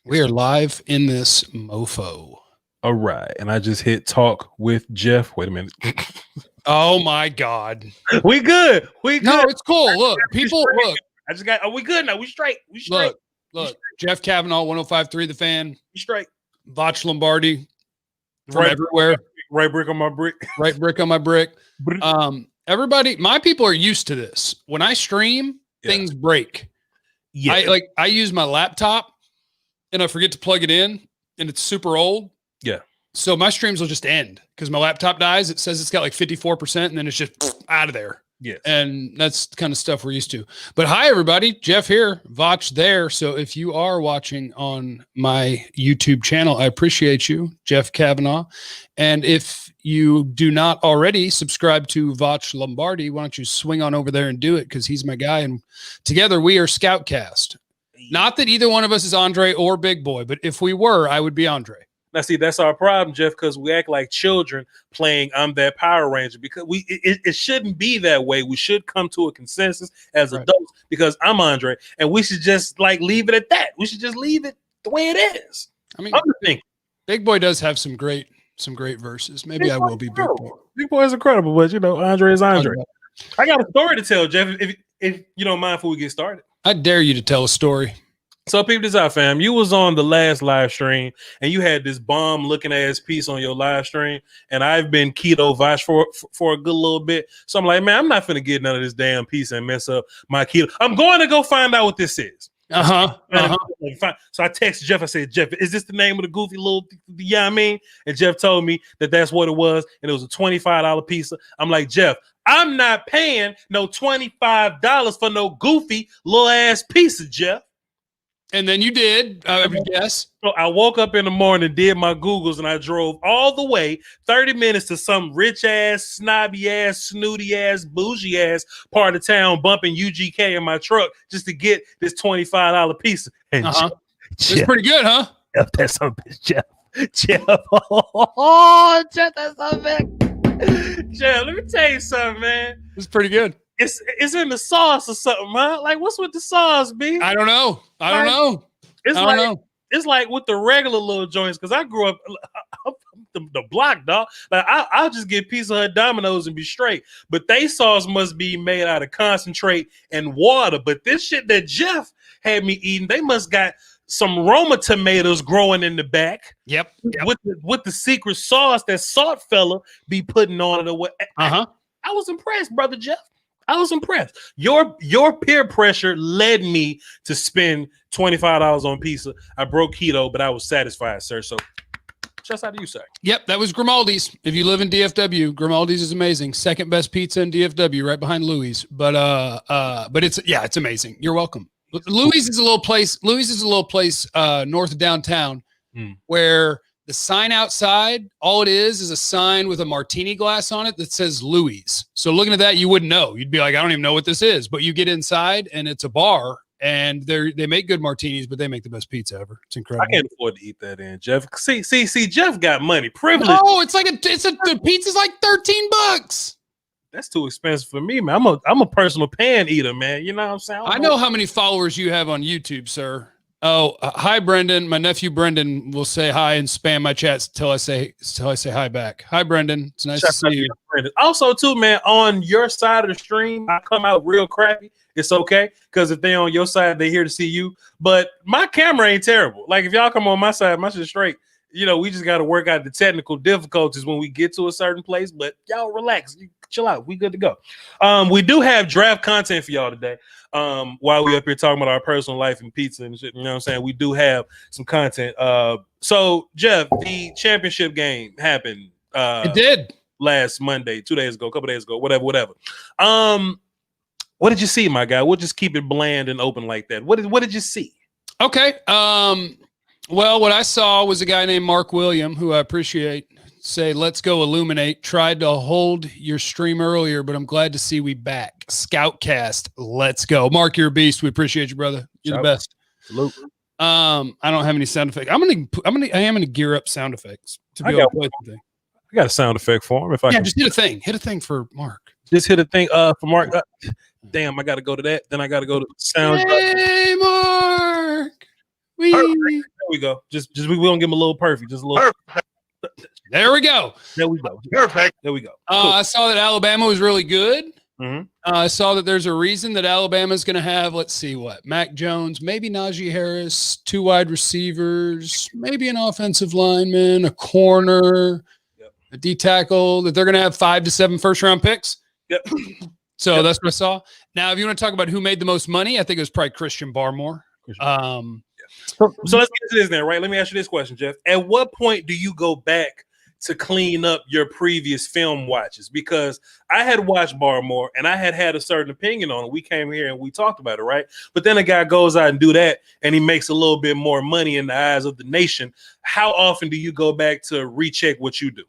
We are live in this mofo. All right. And I just hit talk with Jeff. Wait a minute. Oh my God. We good. We good. No, it's cool. Look, people, look. I just got, we good now. We straight. We straight. Look. Jeff Cavanaugh, 105.3 The Fan. We straight. Voch Lombardi from everywhere. Right brick on my brick. Right brick on my brick. Everybody, my people are used to this. When I stream, things break. Yeah. I use my laptop and I forget to plug it in and it's super old. Yeah. So my streams will just end because my laptop dies. It says it's got like 54% and then it's just out of there. Yes. And that's the kind of stuff we're used to. But hi, everybody. Jeff here, Voch there. So if you are watching on my YouTube channel, I appreciate you, Jeff Cavanaugh. And if you do not already subscribe to Voch Lombardi, why don't you swing on over there and do it because he's my guy. And together we are ScoutKast. Not that either one of us is Andre or Big Boy, but if we were, I would be Andre. Now, see, that's our problem, Jeff, because we act like children playing I'm that Power Ranger because it shouldn't be that way. We should come to a consensus as adults because I'm Andre, and we should just like leave it at that. We should just leave it the way it is. I mean, Big Boy does have some great verses. Maybe I will be Big Boy. Big Boy is incredible, but you know, Andre is Andre. I got a story to tell, Jeff, if you don't mind before we get started. I dare you to tell a story. So peep this out, fam. You was on the last live stream and you had this bomb looking ass piece on your live stream. And I've been keto Voch for a good little bit. So I'm like, man, I'm not finna get none of this damn piece and mess up my keto. I'm going to go find out what this is. So I texted Jeff. I said, Jeff, is this the name of the goofy little, you know what I mean? And Jeff told me that that's what it was. And it was a $25 pizza. I'm like, Jeff, I'm not paying no $25 for no goofy little ass pizza, Jeff. And then you did, yes. So I woke up in the morning, did my Googles, and I drove all the way 30 minutes to some rich ass, snobby ass, snooty ass, bougie ass part of town, bumping UGK in my truck just to get this $25 pizza. And it's pretty good, huh? Jeff, that's some bitch, Jeff. Jeff, oh, Jeff, that's some bitch. Jeff, let me tell you something, man. It's pretty good. It's in the sauce or something, huh? Like, what's with the sauce, B? I don't know. It's like with the regular little joints, because I grew up the block, dog. Like, I'll just get Pizza Hut Domino's and be straight. But they sauce must be made out of concentrate and water. But this shit that Jeff had me eating, they must got some Roma tomatoes growing in the back. Yep. With the secret sauce that Salt Fella be putting on it or what. I was impressed, brother Jeff. I was impressed. Your peer pressure led me to spend $25 on pizza. I broke keto, but I was satisfied, sir. So, just out to you, sir. Yep, that was Grimaldi's. If you live in DFW, Grimaldi's is amazing. Second best pizza in DFW, right behind Louis. But it's amazing. You're welcome. Louis is a little place. North of downtown, where the sign outside, all it is a sign with a martini glass on it that says Louis. So looking at that, you wouldn't know. You'd be like, I don't even know what this is. But you get inside and it's a bar and they make good martinis, but they make the best pizza ever. It's incredible. I can't afford to eat that in, Jeff. See, Jeff got money, privilege. Oh, the pizza's like $13. That's too expensive for me, man. I'm a personal pan eater, man. You know what I'm saying? I know how many followers you have on YouTube, sir. Oh, hi, Brendan. My nephew Brendan will say hi and spam my chats till I say hi back. Hi, Brendan. It's nice to see you. Brendan. Also, too, man, on your side of the stream, I come out real crappy. It's okay, because if they on your side, they here to see you. But my camera ain't terrible. Like, if y'all come on my side, my shit's straight. You know, we just got to work out the technical difficulties when we get to a certain place. But y'all relax. You chill out. We good to go. We do have draft content for y'all today. While we up here talking about our personal life and pizza and shit, you know what I'm saying? We do have some content. So Jeff, the championship game happened. It did last Monday, 2 days ago, a couple days ago, whatever. What did you see, my guy? We'll just keep it bland and open like that. What did you see? Okay. Well, what I saw was a guy named Mark William, who I appreciate. Say, let's go illuminate. Tried to hold your stream earlier, but I'm glad to see we back. ScoutKast, let's go. Mark, you're a beast. We appreciate you, brother. You're the best. Salute. I don't have any sound effects. I am gonna gear up sound effects to be able to play something. I got a sound effect for him. Just hit a thing. Hit a thing for Mark. Just hit a thing for Mark. Damn, I got to go to that. Then I got to go to sound. Hey, Mark. There we go. Just we gonna give him a little perfect. Just a little. Perfect. There we go. There we go. Perfect. There we go. Cool. I saw that Alabama was really good. Mm-hmm. I saw that there's a reason that Alabama's going to have, let's see what, Mack Jones, maybe Najee Harris, 2 wide receivers, maybe an offensive lineman, a corner, a D tackle, that they're going to have 5 to 7 first-round picks. Yep. So that's what I saw. Now, if you want to talk about who made the most money, I think it was probably Christian Barmore. So let's get to this then, right? Let me ask you this question, Jeff. At what point do you go back to clean up your previous film watches? Because I had watched Barmore and I had a certain opinion on it. We came here and we talked about it, right? But then a guy goes out and do that and he makes a little bit more money in the eyes of the nation. How often do you go back to recheck what you do?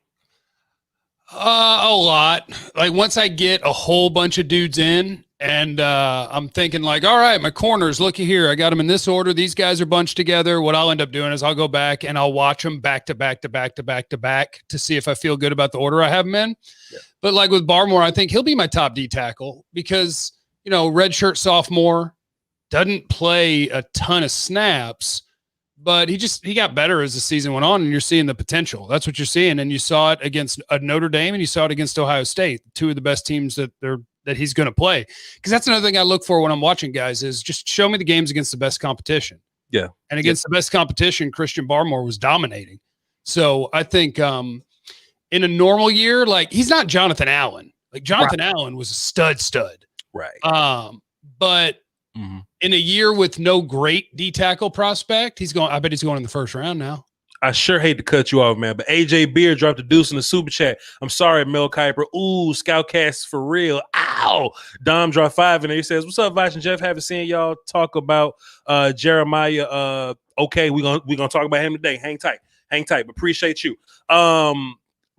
A lot. Like once I get a whole bunch of dudes in and I'm thinking like, all right, my corners, looky here. I got them in this order. These guys are bunched together. What I'll end up doing is I'll go back and I'll watch them back to back to see if I feel good about the order I have them in. Yeah. But like with Barmore, I think he'll be my top D tackle because, you know, redshirt sophomore, doesn't play a ton of snaps, but he got better as the season went on, and you're seeing the potential. That's what you're seeing, and you saw it against Notre Dame, and you saw it against Ohio State, 2 of the best teams that he's going to play. Because that's another thing I look for when I'm watching guys is just show me the games against the best competition. Yeah, and against the best competition, Christian Barmore was dominating. So I think in a normal year, like he's not Jonathan Allen. Like Jonathan Allen was a stud, right? But in a year with no great D tackle prospect, I bet he's going in the first round now. I sure hate to cut you off, man, but AJ Beard dropped a deuce in the super chat. I'm sorry, Mel Kiper. Ooh, ScoutKast for real. Ow. Dom dropped 5 in there. He says, "What's up, Voch and Jeff? Haven't seen y'all talk about Jeremiah. Okay, we're gonna talk about him today. Hang tight. But appreciate you.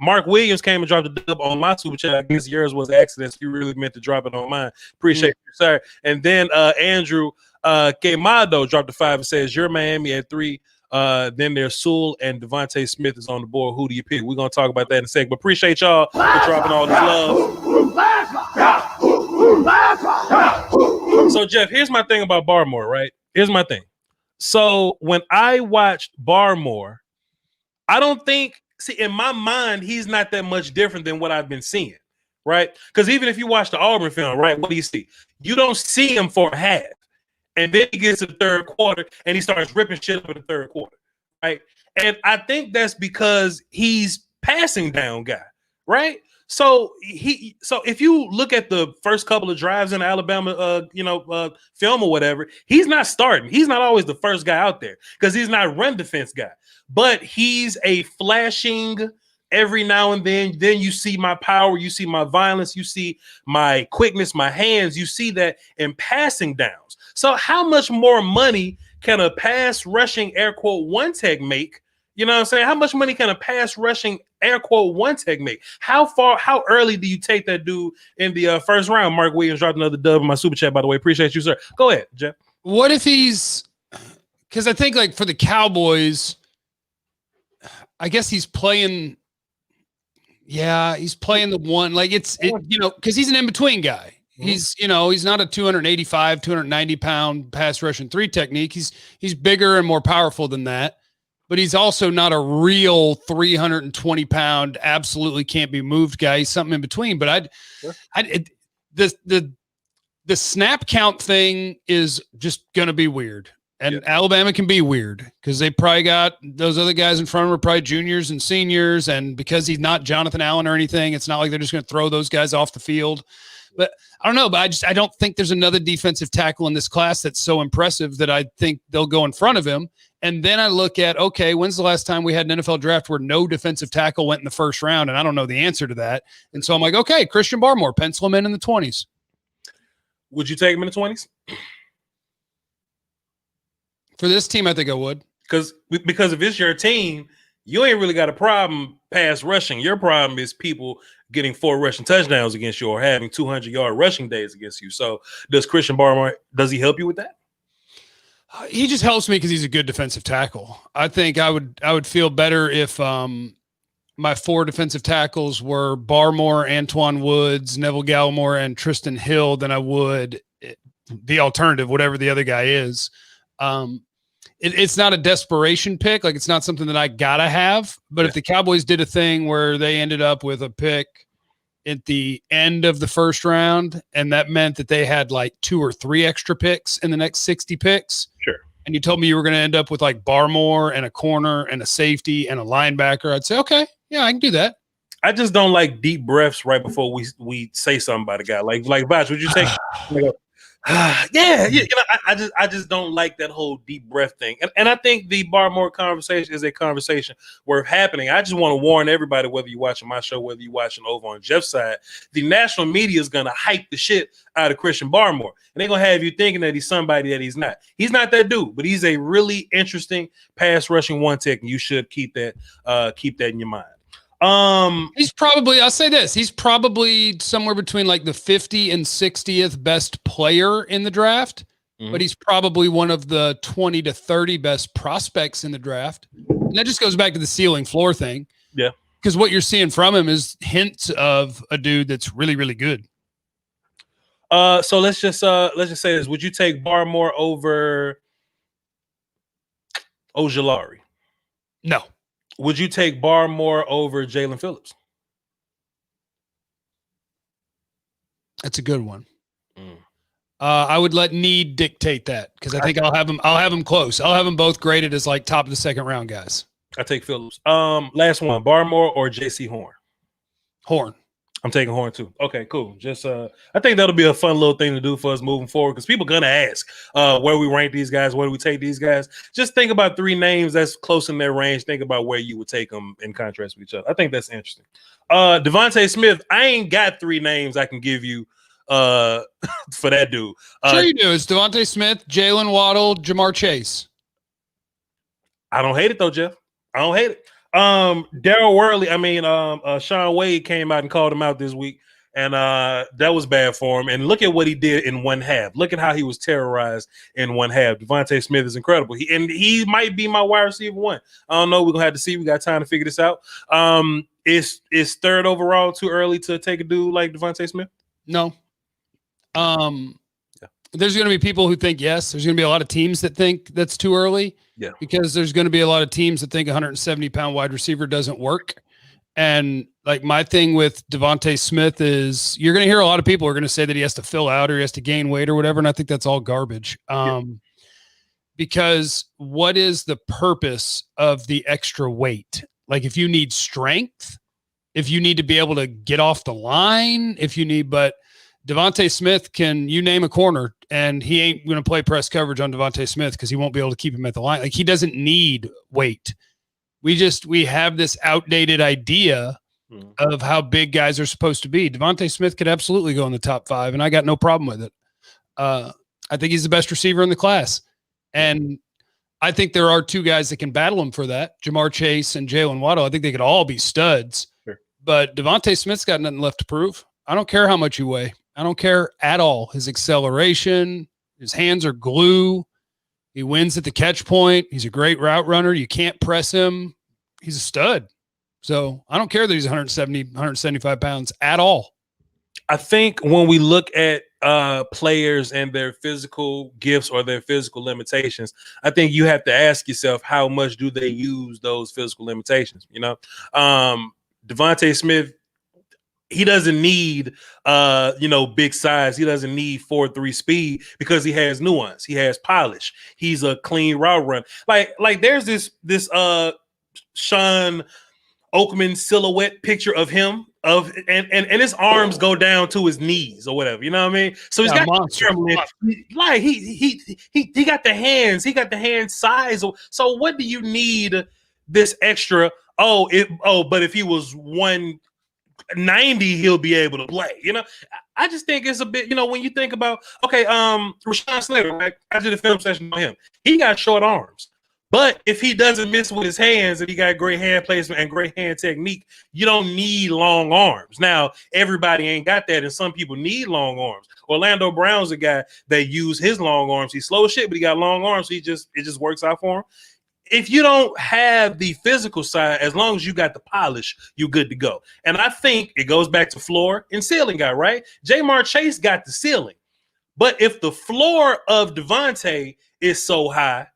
Mark Williams came and dropped a dub on my super chat. I guess yours was an accident. So you really meant to drop it on mine. Appreciate you, sir. And then Andrew Quemado dropped a 5 and says, "You're Miami at 3. Then there's Sewell and Devontae Smith is on the board. Who do you pick?" We're going to talk about that in a second. But appreciate y'all for dropping all this love. So, Jeff, here's my thing about Barmore, right? Here's my thing. So when I watched Barmore, I don't think, in my mind, he's not that much different than what I've been seeing, right? Because even if you watch the Auburn film, right, what do you see? You don't see him for a half. And then he gets to the third quarter and he starts ripping shit up in the third quarter, right? And I think that's because he's passing down guy, right? So if you look at the first couple of drives in Alabama, film or whatever, he's not starting. He's not always the first guy out there because he's not a run defense guy. But he's a flashing every now and then you see my power, you see my violence, you see my quickness, my hands, you see that in passing downs. So how much more money can a pass rushing air quote one tech make? You know what I'm saying? How much money can a pass rushing air quote one tech make? How early do you take that dude in the first round? Mark Williams dropped another dub in my super chat, by the way. Appreciate you, sir. Go ahead, Jeff. What if because I think like for the Cowboys, I guess he's playing. Yeah, he's playing the one, like because he's an in-between guy. He's not a 285, 290 pound pass rushing 3 technique. He's bigger and more powerful than that, but he's also not a real 320 pound, absolutely can't be moved guy. He's something in between. But the snap count thing is just going to be weird. And Alabama can be weird because they probably got those other guys in front of them are probably juniors and seniors. And because he's not Jonathan Allen or anything, it's not like they're just going to throw those guys off the field. But I don't know. But I don't think there's another defensive tackle in this class that's so impressive that I think they'll go in front of him. And then I look at, okay, when's the last time we had an NFL draft where no defensive tackle went in the first round? And I don't know the answer to that. And so I'm like, okay, Christian Barmore, pencil him in the 20s. Would you take him in the 20s? For this team, I think I would. Because if it's your team, you ain't really got a problem pass rushing. Your problem is people getting 4 rushing touchdowns against you or having 200-yard rushing days against you. So does Christian Barmore, does he help you with that? He just helps me because he's a good defensive tackle. I think I would feel better if my 4 defensive tackles were Barmore, Antoine Woods, Neville Gallimore, and Tristan Hill than I would the alternative, whatever the other guy is. it's not a desperation pick. Like, it's not something that I gotta have. But if the Cowboys did a thing where they ended up with a pick at the end of the first round, and that meant that they had like 2 or 3 extra picks in the next 60 picks. Sure. And you told me you were going to end up with like Barmore and a corner and a safety and a linebacker, I'd say, okay, yeah, I can do that. I just don't like deep breaths right before we say something about a guy. Like Voch, would you take? Yeah. You know, I just don't like that whole deep breath thing. And I think the Barmore conversation is a conversation worth happening. I just want to warn everybody, whether you're watching my show, whether you're watching over on Jeff's side, the national media is going to hype the shit out of Christian Barmore. And they're going to have you thinking that he's somebody that he's not. He's not that dude, but he's a really interesting pass rushing one tech, and you should keep that in your mind. He's probably, I'll say this, he's probably somewhere between like the 50 and 60th best player in the draft, but he's probably one of the 20 to 30 best prospects in the draft. And that just goes back to the ceiling floor thing. Yeah. Because what you're seeing from him is hints of a dude that's really, really good. So let's just say this. Would you take Barmore over Ojulari? No. Would you take Barmore over Jalen Phillips? That's a good one. I would let need dictate that because I think I'll have them close. I'll have them both graded as like top of the second round guys. I take Phillips. Last one, Barmore or JC Horn? Horn. I'm taking Horn too. Okay, cool. Just I think that'll be a fun little thing to do for us moving forward because people are gonna ask where we rank these guys, where do we take these guys. Just think about 3 names that's close in their range. Think about where you would take them in contrast with each other. I think that's interesting. Devontae Smith, I ain't got 3 names I can give you for that dude. Sure you do. It's Devontae Smith, Jalen Waddle, Jamar Chase. I don't hate it though, Jeff. I don't hate it. Daryl Worley, Sean Wade came out and called him out this week, and that was bad for him. And look at what he did in one half. Look at how he was terrorized in one half. Devontae Smith is incredible. He might be my wide receiver 1. I don't know. We're gonna have to see. We got time to figure this out. Is 3rd overall too early to take a dude like Devontae Smith? No. There's going to be people who think yes. There's going to be a lot of teams that think that's too early. Yeah. Because there's going to be a lot of teams that think 170-pound wide receiver doesn't work. And like my thing with Devontae Smith is you're going to hear a lot of people are going to say that he has to fill out or he has to gain weight or whatever. And I think that's all garbage. Because what is the purpose of the extra weight? Like if you need strength, if you need to be able to get off the line, but Devontae Smith you name a corner and he ain't going to play press coverage on Devontae Smith because he won't be able to keep him at the line. Like he doesn't need weight. We have this outdated idea of how big guys are supposed to be. Devontae Smith could absolutely go in the top 5 and I got no problem with it. I think he's the best receiver in the class. And I think there are 2 guys that can battle him for that. Jamar Chase and Jalen Waddle. I think they could all be studs, but Devontae Smith's got nothing left to prove. I don't care how much you weigh. I don't care at all. His acceleration, his hands are glue. He wins at the catch point. He's a great route runner. You can't press him. He's a stud. So I don't care that he's 175 pounds at all. I think when we look at players and their physical gifts or their physical limitations, I think you have to ask yourself, how much do they use those physical limitations? You know, Devontae Smith, he doesn't need, big size. He doesn't need 4.3 speed because he has nuance. He has polish. He's a clean route run. Like there's this Sean Oakman silhouette picture of him and his arms go down to his knees or whatever. You know what I mean? So he's got monster. Like he got the hands. He got the hand size. So what do you need this extra? But if he was 190, he'll be able to play. You know, I just think it's a bit, when you think about, Rashawn Slater, right? I did a film session on him. He got short arms. But if he doesn't miss with his hands and he got great hand placement and great hand technique, you don't need long arms. Now, everybody ain't got that, and some people need long arms. Orlando Brown's a guy that used his long arms. He's slow as shit, but he got long arms, so it just works out for him. If you don't have the physical side, as long as you got the polish, you're good to go. And I think it goes back to floor and ceiling guy, right? Jamar Chase got the ceiling. But if the floor of Devontae is so high,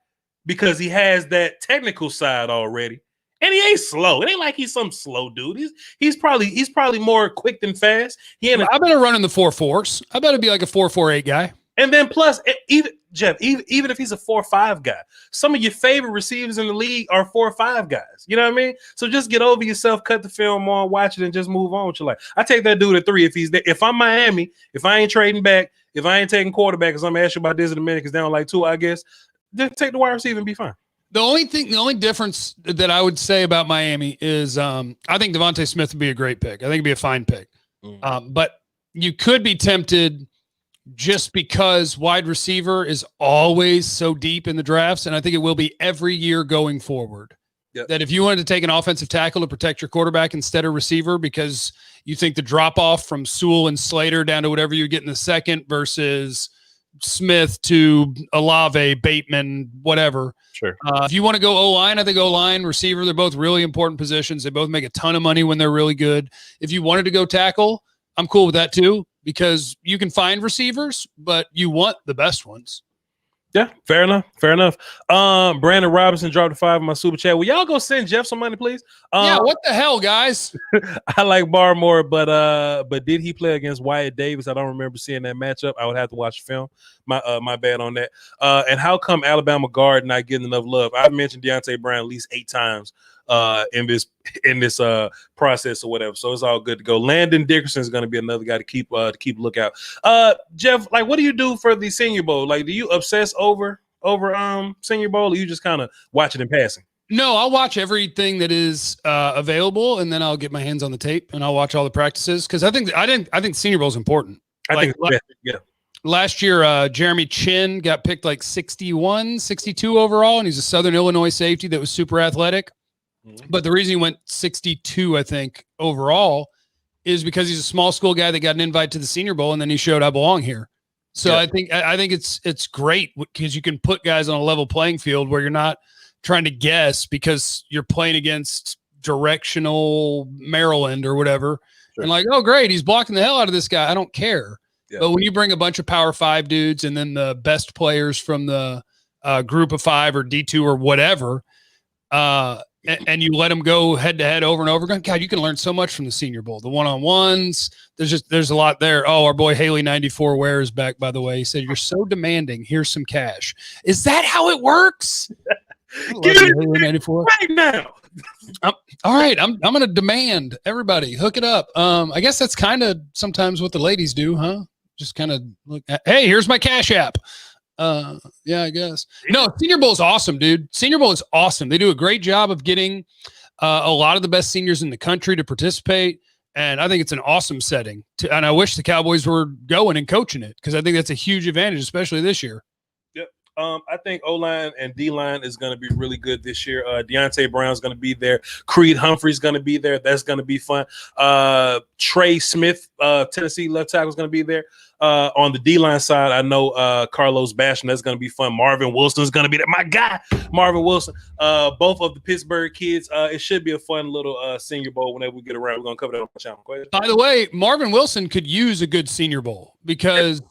because he has that technical side already. And he ain't slow. It ain't like he's some slow dude. He's probably more quick than fast. I better run in the 4.4s. I better be like a 4.48 guy. And then plus, even if he's a 4.5 guy, some of your favorite receivers in the league are 4.5 guys. You know what I mean? So just get over yourself, cut the film on, watch it, and just move on with your life. I take that dude at 3 if he's there. If I'm Miami, if I ain't trading back, if I ain't taking quarterback, because I'm gonna ask you about this in a minute, because down like 2, I guess, then take the wide receiver and be fine. The only difference that I would say about Miami is I think Devontae Smith would be a great pick. I think it'd be a fine pick. But you could be tempted just because wide receiver is always so deep in the drafts, and I think it will be every year going forward. Yep. That if you wanted to take an offensive tackle to protect your quarterback instead of receiver because you think the drop-off from Sewell and Slater down to whatever you get in the second versus Smith to Olave, Bateman, whatever. Sure. If you want to go O-line, I think O-line, receiver, they're both really important positions. They both make a ton of money when they're really good. If you wanted to go tackle, I'm cool with that too, because you can find receivers, but you want the best ones. Yeah, fair enough. Brandon Robinson dropped a 5 in my super chat. Will y'all go send Jeff some money, please? Yeah, what the hell, guys? I like Barmore, but did he play against Wyatt Davis? I don't remember seeing that matchup. I would have to watch the film. My bad on that. And how come Alabama guard not getting enough love? I've mentioned Deontay Brown at least 8 times in this process or whatever. So it's all good to go. Landon Dickerson is going to be another guy to keep lookout. Jeff, like, what do you do for the Senior Bowl? Like, do you obsess over Senior Bowl, or you just kind of watch it in passing? No, I'll watch everything that is available, and then I'll get my hands on the tape and I'll watch all the practices because I think Senior Bowl is important. I think last year, Jeremy Chin got picked like 61, 62 overall, and he's a Southern Illinois safety that was super athletic. But the reason he went 62, I think, overall is because he's a small school guy that got an invite to the Senior Bowl, and then he showed I belong here. So yeah. I think it's great because you can put guys on a level playing field where you're not trying to guess because you're playing against directional Maryland or whatever. Sure. And like, oh, great, he's blocking the hell out of this guy. I don't care. Yeah. But when you bring a bunch of Power 5 dudes and then the best players from the group of 5 or D2 or whatever, and you let them go head-to-head over and over again, God, you can learn so much from the Senior Bowl. The one-on-ones, there's a lot there. Oh, our boy Haley94 Ware is back, by the way. He said, you're so demanding. Here's some cash. Is that how it works? Give it Haley94 right now. All right, I'm going to demand everybody hook it up. I guess that's kind of sometimes what the ladies do, huh? Just kind of look at, hey, here's my Cash App. Yeah, I guess. No, Senior Bowl is awesome, dude. Senior Bowl is awesome. They do a great job of getting a lot of the best seniors in the country to participate, and I think it's an awesome setting. And I wish the Cowboys were going and coaching it because I think that's a huge advantage, especially this year. Yep. I think O-line and D-line is going to be really good this year. Deontay Brown's going to be there. Creed Humphrey's going to be there. That's going to be fun. Trey Smith, Tennessee left tackle, is going to be there. On the D-line side, I know Carlos Basham. That's going to be fun. Marvin Wilson is going to be there. My guy, Marvin Wilson. Both of the Pittsburgh kids. It should be a fun little Senior Bowl whenever we get around. We're going to cover that on my channel. Go ahead. By the way, Marvin Wilson could use a good Senior Bowl because,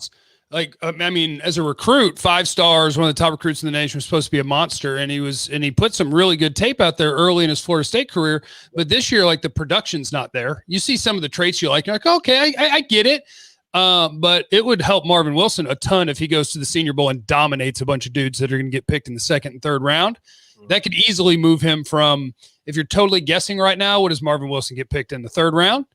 like, I mean, as a recruit, 5 stars, one of the top recruits in the nation, was supposed to be a monster, and he put some really good tape out there early in his Florida State career. But this year, like, the production's not there. You see some of the traits you like, you're like, okay, I get it. But it would help Marvin Wilson a ton if he goes to the Senior Bowl and dominates a bunch of dudes that are going to get picked in the 2nd and 3rd round. That could easily move him from, if you're totally guessing right now, what does Marvin Wilson get picked in the 3rd round?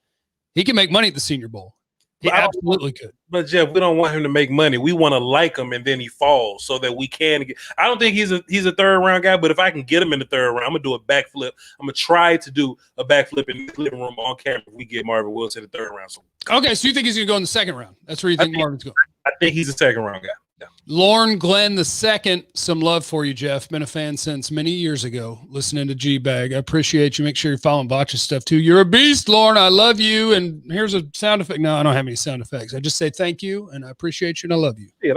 He can make money at the Senior Bowl. He absolutely could. But Jeff, we don't want him to make money. We want to like him, and then he falls so that we can get. I don't think he's a 3rd round guy, but if I can get him in the 3rd round, I'm gonna do a backflip. I'm gonna try to do a backflip in the living room on camera if we get Marvin Wilson in the 3rd round. Okay, so you think he's gonna go in the 2nd round? That's where you think Marvin's going? I think he's a 2nd round guy. Yeah. Lorne Glenn II, some love for you, Jeff. Been a fan since many years ago, listening to G-Bag. I appreciate you. Make sure you're following Voch's stuff, too. You're a beast, Lorne. I love you. And here's a sound effect. No, I don't have any sound effects. I just say thank you, and I appreciate you, and I love you. I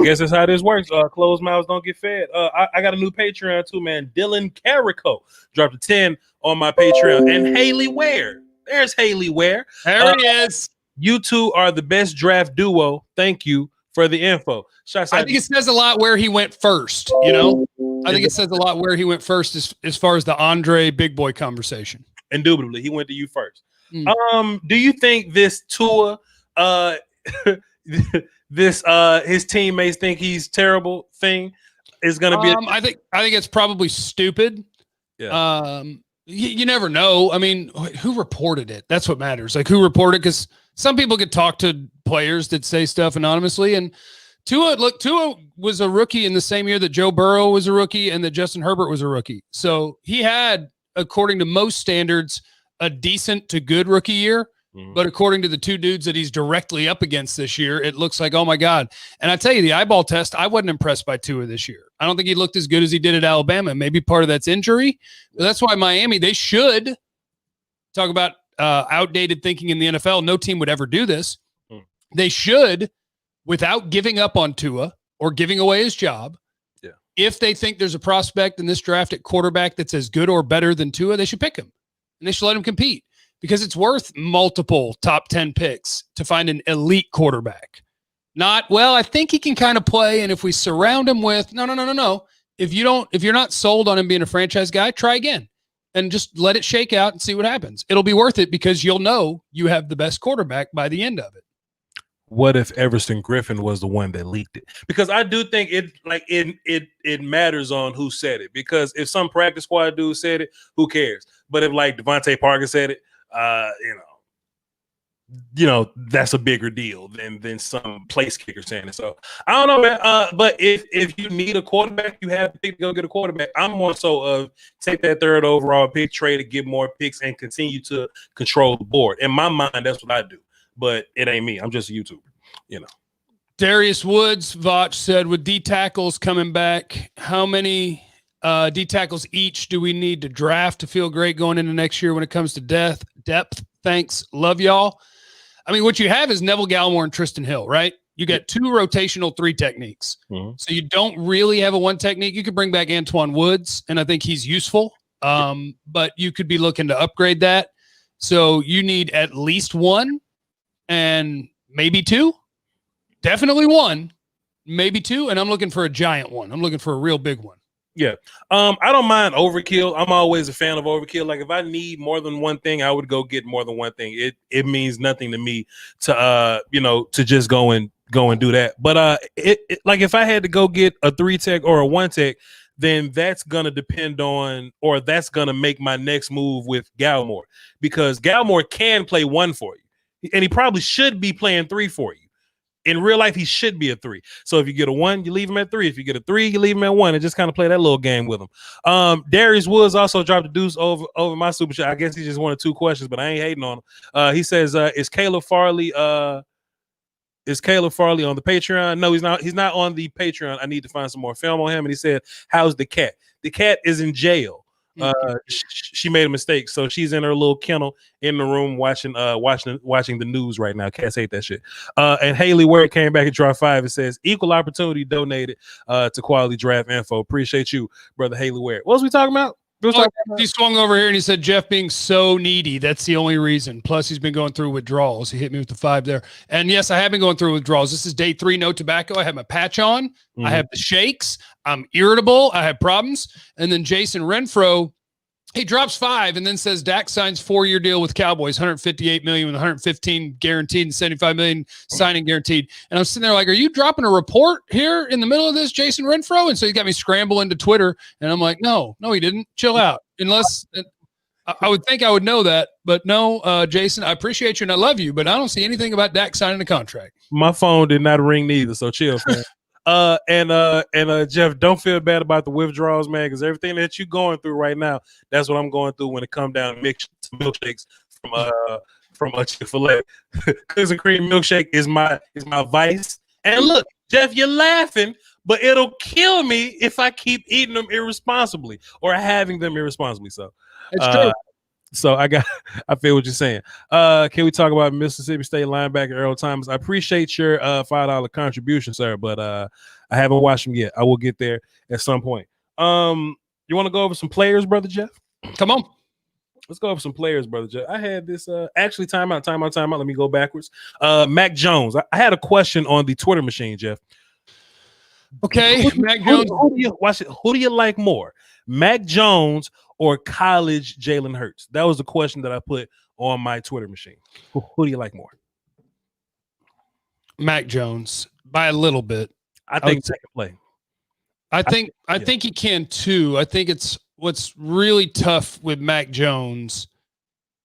guess that's how this works. Closed mouths don't get fed. I got a new Patreon, too, man. Dylan Carrico dropped a 10 on my Patreon. And Haley Ware. There's Haley Ware. There he is. You two are the best draft duo. Thank you. for the info. I think it says a lot where he went first. I think it says a lot where he went first as far as the Andre big boy conversation. Indubitably, he went to you first. Do you think this Tua, his teammates think he's terrible thing is going to be? I think it's probably stupid. Yeah. You never know. I mean, who reported it? That's what matters. Like who reported? Because some people could talk to players that say stuff anonymously. And Tua was a rookie in the same year that Joe Burrow was a rookie and that Justin Herbert was a rookie. So he had, according to most standards, a decent to good rookie year. But according to the two dudes that he's directly up against this year, it looks like, oh my God. And I tell you, the eyeball test, I wasn't impressed by Tua this year. I don't think he looked as good as he did at Alabama. Maybe part of that's injury. But that's why Miami, they should talk about outdated thinking in the NFL. No team would ever do this. They should, without giving up on Tua or giving away his job, if they think there's a prospect in this draft at quarterback that's as good or better than Tua, they should pick him. And they should let him compete. Because it's worth multiple top 10 picks to find an elite quarterback. Not, well, I think he can kind of play, and if we surround him with no. If you're not sold on him being a franchise guy, try again. And just let it shake out and see what happens. It'll be worth it because you'll know you have the best quarterback by the end of it. What if Everson Griffin was the one that leaked it? Because I do think it matters on who said it. Because if some practice squad dude said it, who cares? But if like Devontae Parker said it, that's a bigger deal than some place kicker saying it. So I don't know, man. But if you need a quarterback, you have to pick to go get a quarterback. I'm more so of take that third overall pick, trade to get more picks, and continue to control the board. In my mind, that's what I do. But it ain't me. I'm just a YouTuber, Darius Woods, Voch said, with D tackles coming back, how many D tackles each do we need to draft to feel great going into next year when it comes to depth? Thanks. Love y'all. I mean, what you have is Neville Gallimore and Tristan Hill, right? You got two rotational 3 techniques. So you don't really have a 1 technique. You could bring back Antoine Woods, and I think he's useful. But you could be looking to upgrade that. So you need at least 1 and maybe 2. Definitely 1, maybe 2. And I'm looking for a giant one. I'm looking for a real big one. Yeah. I don't mind overkill. I'm always a fan of overkill. Like if I need more than one thing, I would go get more than one thing. It means nothing to me to to just go and do that. But like if I had to go get a 3 tech or a 1 tech, then that's gonna depend on, or that's gonna make my next move with Gallimore, because Gallimore can play 1 for you, and he probably should be playing 3 for you. In real life, he should be a 3. So if you get a 1, you leave him at 3. If you get a 3, you leave him at 1, and just kind of play that little game with him. Darius Woods also dropped a deuce over my super chat. I guess he just wanted 2 questions, but I ain't hating on him. He says, "Is Caleb Farley on the Patreon?" No, he's not. He's not on the Patreon. I need to find some more film on him. And he said, "How's the cat?" The cat is in jail. She made a mistake, so she's in her little kennel in the room watching the news right now. Cats hate that shit. And Haley Ware came back and dropped 5. It says equal opportunity donated to Quality Draft Info. Appreciate you, brother Haley Ware. What was we talking about? He swung over here and he said Jeff being so needy. That's the only reason. Plus, he's been going through withdrawals. He hit me with the 5 there. And yes, I have been going through withdrawals. This is day 3, no tobacco. I have my patch on. I have the shakes. I'm irritable. I have problems. And then Jason Renfro, he drops 5 and then says Dak signs 4-year deal with Cowboys, $158 million with $115 guaranteed and $75 million signing guaranteed. And I'm sitting there like, are you dropping a report here in the middle of this, Jason Renfro? And so he got me scrambling to Twitter, and I'm like, no, he didn't. Chill out. Unless I would think I would know that, but no, Jason, I appreciate you and I love you, but I don't see anything about Dak signing a contract. My phone did not ring neither, so chill, man. And Jeff, don't feel bad about the withdrawals, man, because everything that you're going through right now, that's what I'm going through when it comes down to milkshakes from Chick-fil-A. Cookies and cream milkshake is my vice. And look, Jeff, you're laughing, but it'll kill me if I keep eating them irresponsibly or having them irresponsibly. So it's true. So I feel what you're saying. Can we talk about Mississippi State linebacker Earl Thomas? I appreciate your $5 contribution, sir, but I haven't watched him yet. I will get there at some point. You want to go over some players, brother Jeff? Come on. Let's go over some players, brother Jeff. I had this actually timeout. Let me go backwards. Mack Jones. I had a question on the Twitter machine, Jeff. Okay, Mack Jones. Who do you like more, Mack Jones or college Jalen Hurts? That was the question that I put on my Twitter machine. Who do you like more? Mack Jones by a little bit. I think second play. I think he can too. I think it's what's really tough with Mack Jones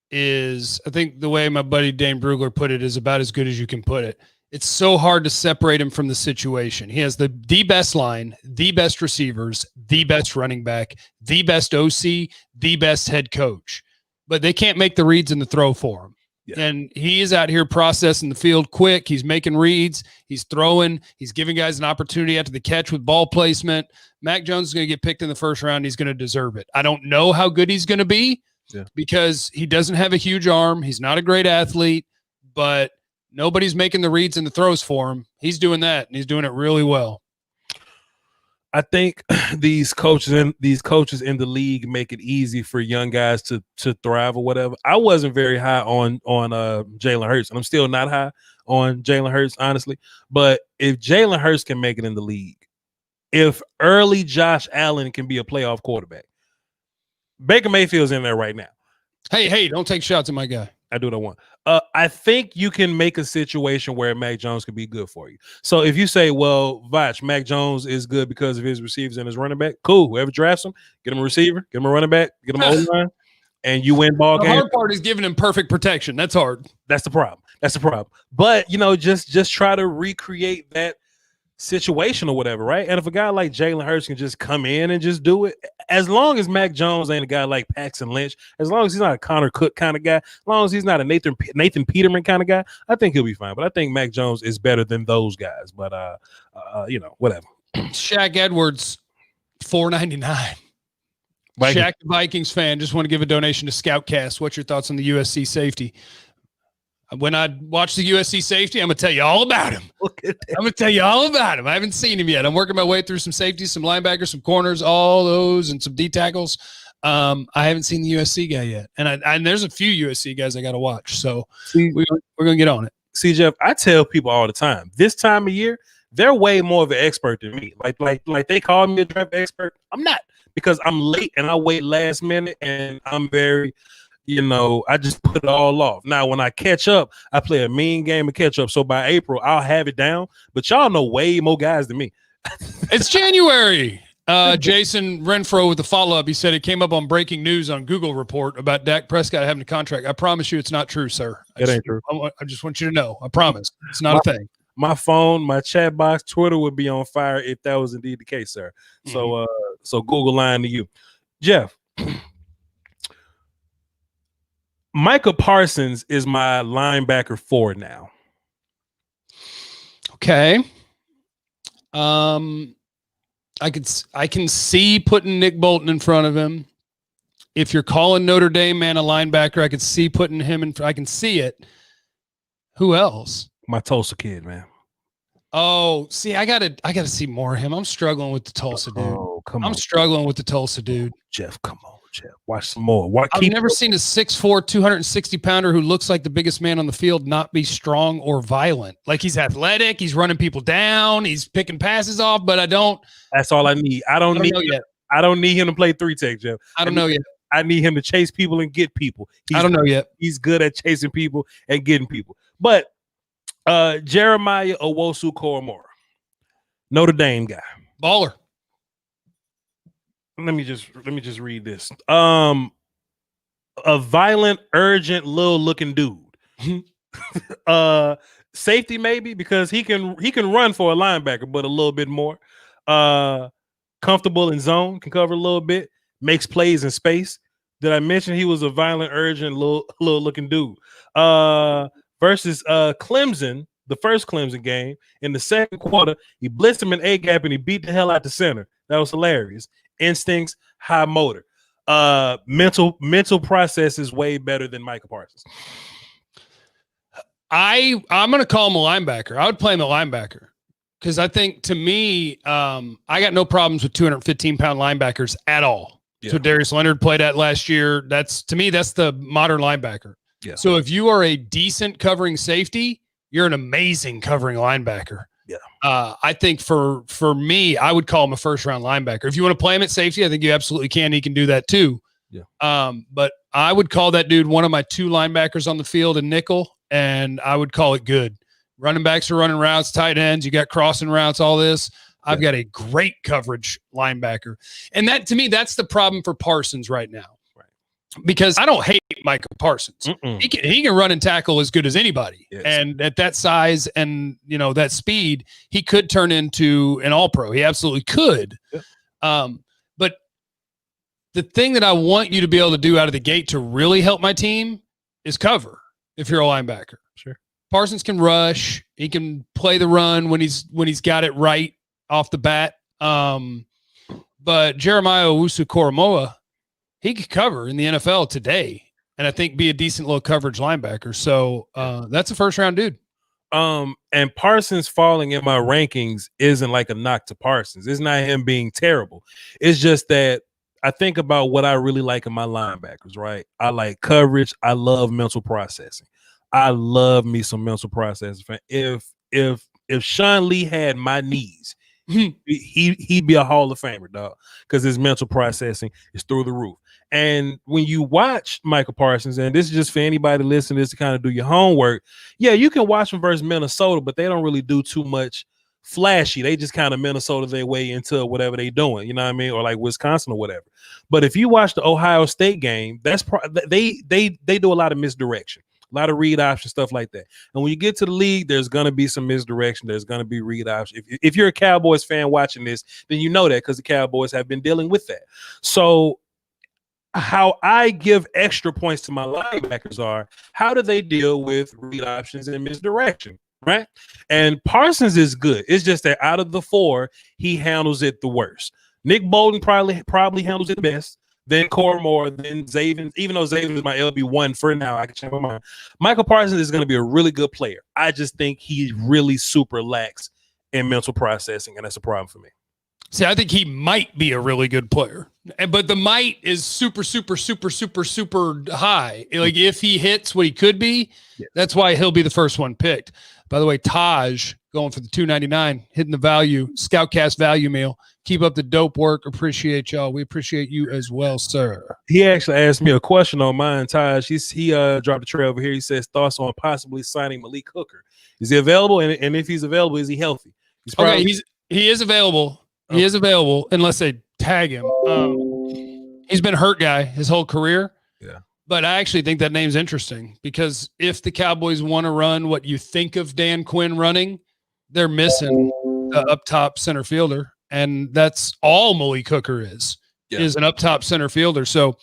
is I think the way my buddy Dane Brugler put it is about as good as you can put it. It's so hard to separate him from the situation. He has the best line, the best receivers, the best running back, the best OC, the best head coach, but they can't make the reads and the throw for him. Yeah. And he is out here processing the field quick. He's making reads. He's throwing. He's giving guys an opportunity after the catch with ball placement. Mack Jones is going to get picked in the first round. He's going to deserve it. I don't know how good he's going to be because he doesn't have a huge arm. He's not a great athlete, but nobody's making the reads and the throws for him. He's doing that, and he's doing it really well. I think these coaches in the league make it easy for young guys to thrive or whatever. I wasn't very high on Jalen Hurts, and I'm still not high on Jalen Hurts, honestly. But if Jalen Hurts can make it in the league, if early Josh Allen can be a playoff quarterback, Baker Mayfield's in there right now. Hey, don't take shots at my guy. I do what I want. I think you can make a situation where Mack Jones could be good for you. So if you say, well, Voch, Mack Jones is good because of his receivers and his running back, cool. Whoever drafts him, get him a receiver, get him a running back, get him an O-line, and you win ball games. The hard part is giving him perfect protection. That's hard. That's the problem. But, just try to recreate that situation or whatever, right? And if a guy like Jalen Hurts can just come in and just do it, as long as Mack Jones ain't a guy like Paxton Lynch, as long as he's not a Connor Cook kind of guy, as long as he's not a Nathan Peterman kind of guy, I think he'll be fine. But I think Mack Jones is better than those guys. But whatever. Shaq Edwards, $4.99. Shaq, the Vikings fan, just want to give a donation to ScoutKast. What's your thoughts on the USC safety? When I watch the USC safety, I'm going to tell you all about him. I haven't seen him yet. I'm working my way through some safeties, some linebackers, some corners, all those, and some D tackles. I haven't seen the USC guy yet. And there's a few USC guys I got to watch. So we're going to get on it. See, Jeff, I tell people all the time, this time of year, they're way more of an expert than me. Like they call me a draft expert. I'm not, because I'm late and I wait last minute and I'm very – I just put it all off. Now, when I catch up, I play a mean game of catch up. So by April, I'll have it down. But y'all know way more guys than me. It's January. Jason Renfro with the follow-up. He said it came up on breaking news on Google Report about Dak Prescott having a contract. I promise you it's not true, sir. It ain't true. I just want you to know. I promise. It's not a thing. My phone, my chat box, Twitter would be on fire if that was indeed the case, sir. Mm-hmm. So Google lying to you. Jeff. Micah Parsons is my linebacker 4 now. Okay. I can see putting Nick Bolton in front of him. If you're calling Notre Dame man a linebacker, I could see putting him in. I can see it. Who else? My Tulsa kid, man. Oh, see, I gotta see more of him. I'm struggling with the Tulsa dude. Oh, come on. I'm struggling with the Tulsa dude. Jeff, come on. Jeff, watch some more. I've never seen a 6'4", 260-pounder who looks like the biggest man on the field not be strong or violent. Like, he's athletic, he's running people down, he's picking passes off, but I don't. That's all I need. I don't need him to play 3-tech, Jeff. I don't know yet. I need him to chase people and get people. I don't know yet. He's good at chasing people and getting people. But Jeremiah Owusu-Koramoah, Notre Dame guy, baller. Let me just read this. A violent, urgent, little looking dude. Safety maybe, because he can run for a linebacker, but a little bit more. Comfortable in zone, can cover a little bit, makes plays in space. Did I mention he was a violent, urgent, little looking dude? Versus Clemson, the first Clemson game, in the second quarter, he blitzed him in A-gap and he beat the hell out the center. That was hilarious. Instincts, high motor. Mental process is way better than Micah Parsons. I'm going to call him a linebacker. I would play him a linebacker because I think, to me, I got no problems with 215-pound linebackers at all. So Darius Leonard played at last year. To me, that's the modern linebacker. Yeah. So if you are a decent covering safety, you're an amazing covering linebacker. Yeah. I think for me, I would call him a first round linebacker. If you want to play him at safety, I think you absolutely can. He can do that too. Yeah. But I would call that dude one of my 2 linebackers on the field in nickel, and I would call it good. Running backs are running routes, tight ends, you got crossing routes, all this. I've got a great coverage linebacker. And that, to me, that's the problem for Parsons right now. Right. Because I don't hate Micah Parsons. He can run and tackle as good as anybody. Yes. And at that size and, that speed, he could turn into an all-pro. He absolutely could. Yeah. But the thing that I want you to be able to do out of the gate to really help my team is cover if you're a linebacker. Sure. Parsons can rush. He can play the run when he's got it right off the bat. But Jeremiah Owusu-Koramoah, he could cover in the NFL today, and I think be a decent little coverage linebacker. So that's a first round dude. And Parsons falling in my rankings isn't like a knock to Parsons. It's not him being terrible. It's just that I think about what I really like in my linebackers, right? I like coverage. I love mental processing. I love me some mental processing. If Sean Lee had my knees, he'd be a Hall of Famer, dog, because his mental processing is through the roof. And when you watch Micah Parsons, and this is just for anybody listening to this to kind of do your homework, yeah, you can watch them versus Minnesota, but they don't really do too much flashy. They just kind of Minnesota their way into whatever they doing, you know what I mean, or like Wisconsin or whatever. But if you watch the Ohio State game, that's they do a lot of misdirection. A lot of read option stuff like that. And when you get to the league, there's going to be some misdirection. There's going to be read option. If you're a Cowboys fan watching this, then you know that because the Cowboys have been dealing with that. So how I give extra points to my linebackers are, how do they deal with read options and misdirection, right? And Parsons is good. It's just that out of the 4, he handles it the worst. Nick Bolton probably handles it the best. Then Koramoah, then Xavier. Even though Xavier is my LB1 for now, I can change my mind. Michael Parsons is going to be a really good player. I just think he really super lacks in mental processing, and that's a problem for me. See, I think he might be a really good player, but the might is super, super, super, super, super high. Like if he hits what he could be, that's why he'll be the first one picked. By the way, Taj going for the $2.99, hitting the value, ScoutKast value meal. Keep up the dope work. Appreciate y'all. We appreciate you as well, sir. He actually asked me a question on mine, Taj. He dropped a trail over here. He says thoughts on possibly signing Malik Hooker. Is he available? And if he's available, is he healthy? He is available. He is available unless they tag him. He's been a hurt guy his whole career. Yeah. But I actually think that name's interesting because if the Cowboys want to run what you think of Dan Quinn running, they're missing the up top center fielder. And that's all Malik Hooker is an up top center fielder. So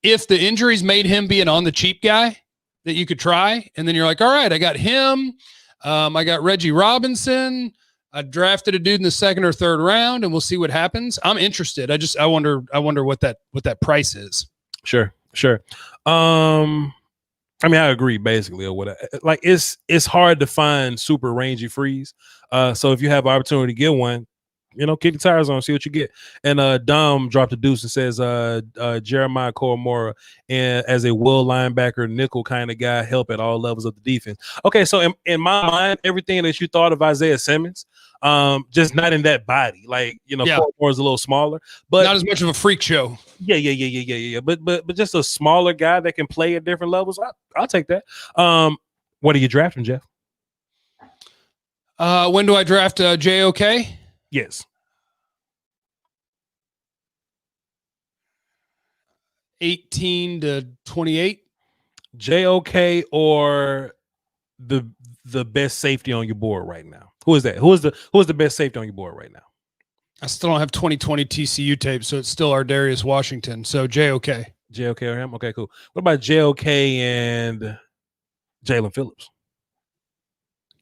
if the injuries made him be an on the cheap guy that you could try, and then you're like, all right, I got him. I got Reggie Robinson. I drafted a dude in the 2nd or 3rd round, and we'll see what happens. I'm interested. I wonder what that price is. Sure. I mean, I agree basically, or what. Like it's hard to find super rangy freeze. So if you have opportunity to get one, kick the tires on, see what you get. And Dom dropped a deuce and says Jeremiah Koramoah and as a will linebacker, nickel kind of guy, help at all levels of the defense. Okay, so in my mind, everything that you thought of Isaiah Simmons, just not in that body. Like, Koramoah is a little smaller, but not as much of a freak show. Yeah. But just a smaller guy that can play at different levels. I'll take that. What are you drafting, Jeff? When do I draft JOK? Yes. 18 to 28. JOK or the best safety on your board right now? Who is that? Who is the best safety on your board right now? I still don't have 2020 TCU tape, so it's still Ardarius Washington. So JOK. JOK or him? Okay, cool. What about JOK and Jalen Phillips?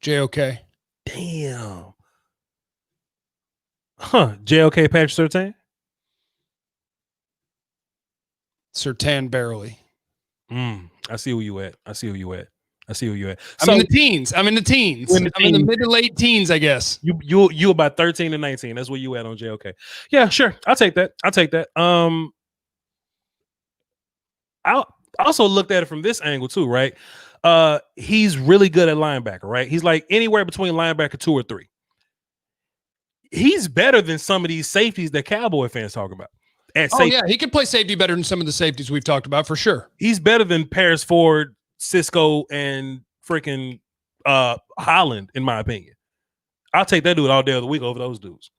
JOK. Damn. Huh. JOK Patrick Surtain? Surtain barely. I see who you at. I see where you at. I'm in the teens. I'm in the mid to late teens, I guess. You about 13 to 19. That's where you at on JOK. Yeah, sure. I'll take that. I also looked at it from this angle too, right? He's really good at linebacker, right? He's like anywhere between linebacker 2 or 3. He's better than some of these safeties that Cowboy fans talk about. Yeah, he could play safety better than some of the safeties we've talked about for sure. He's better than Paris Ford, Cisco, and freaking Holland, in my opinion. I'll take that dude all day of the week over those dudes.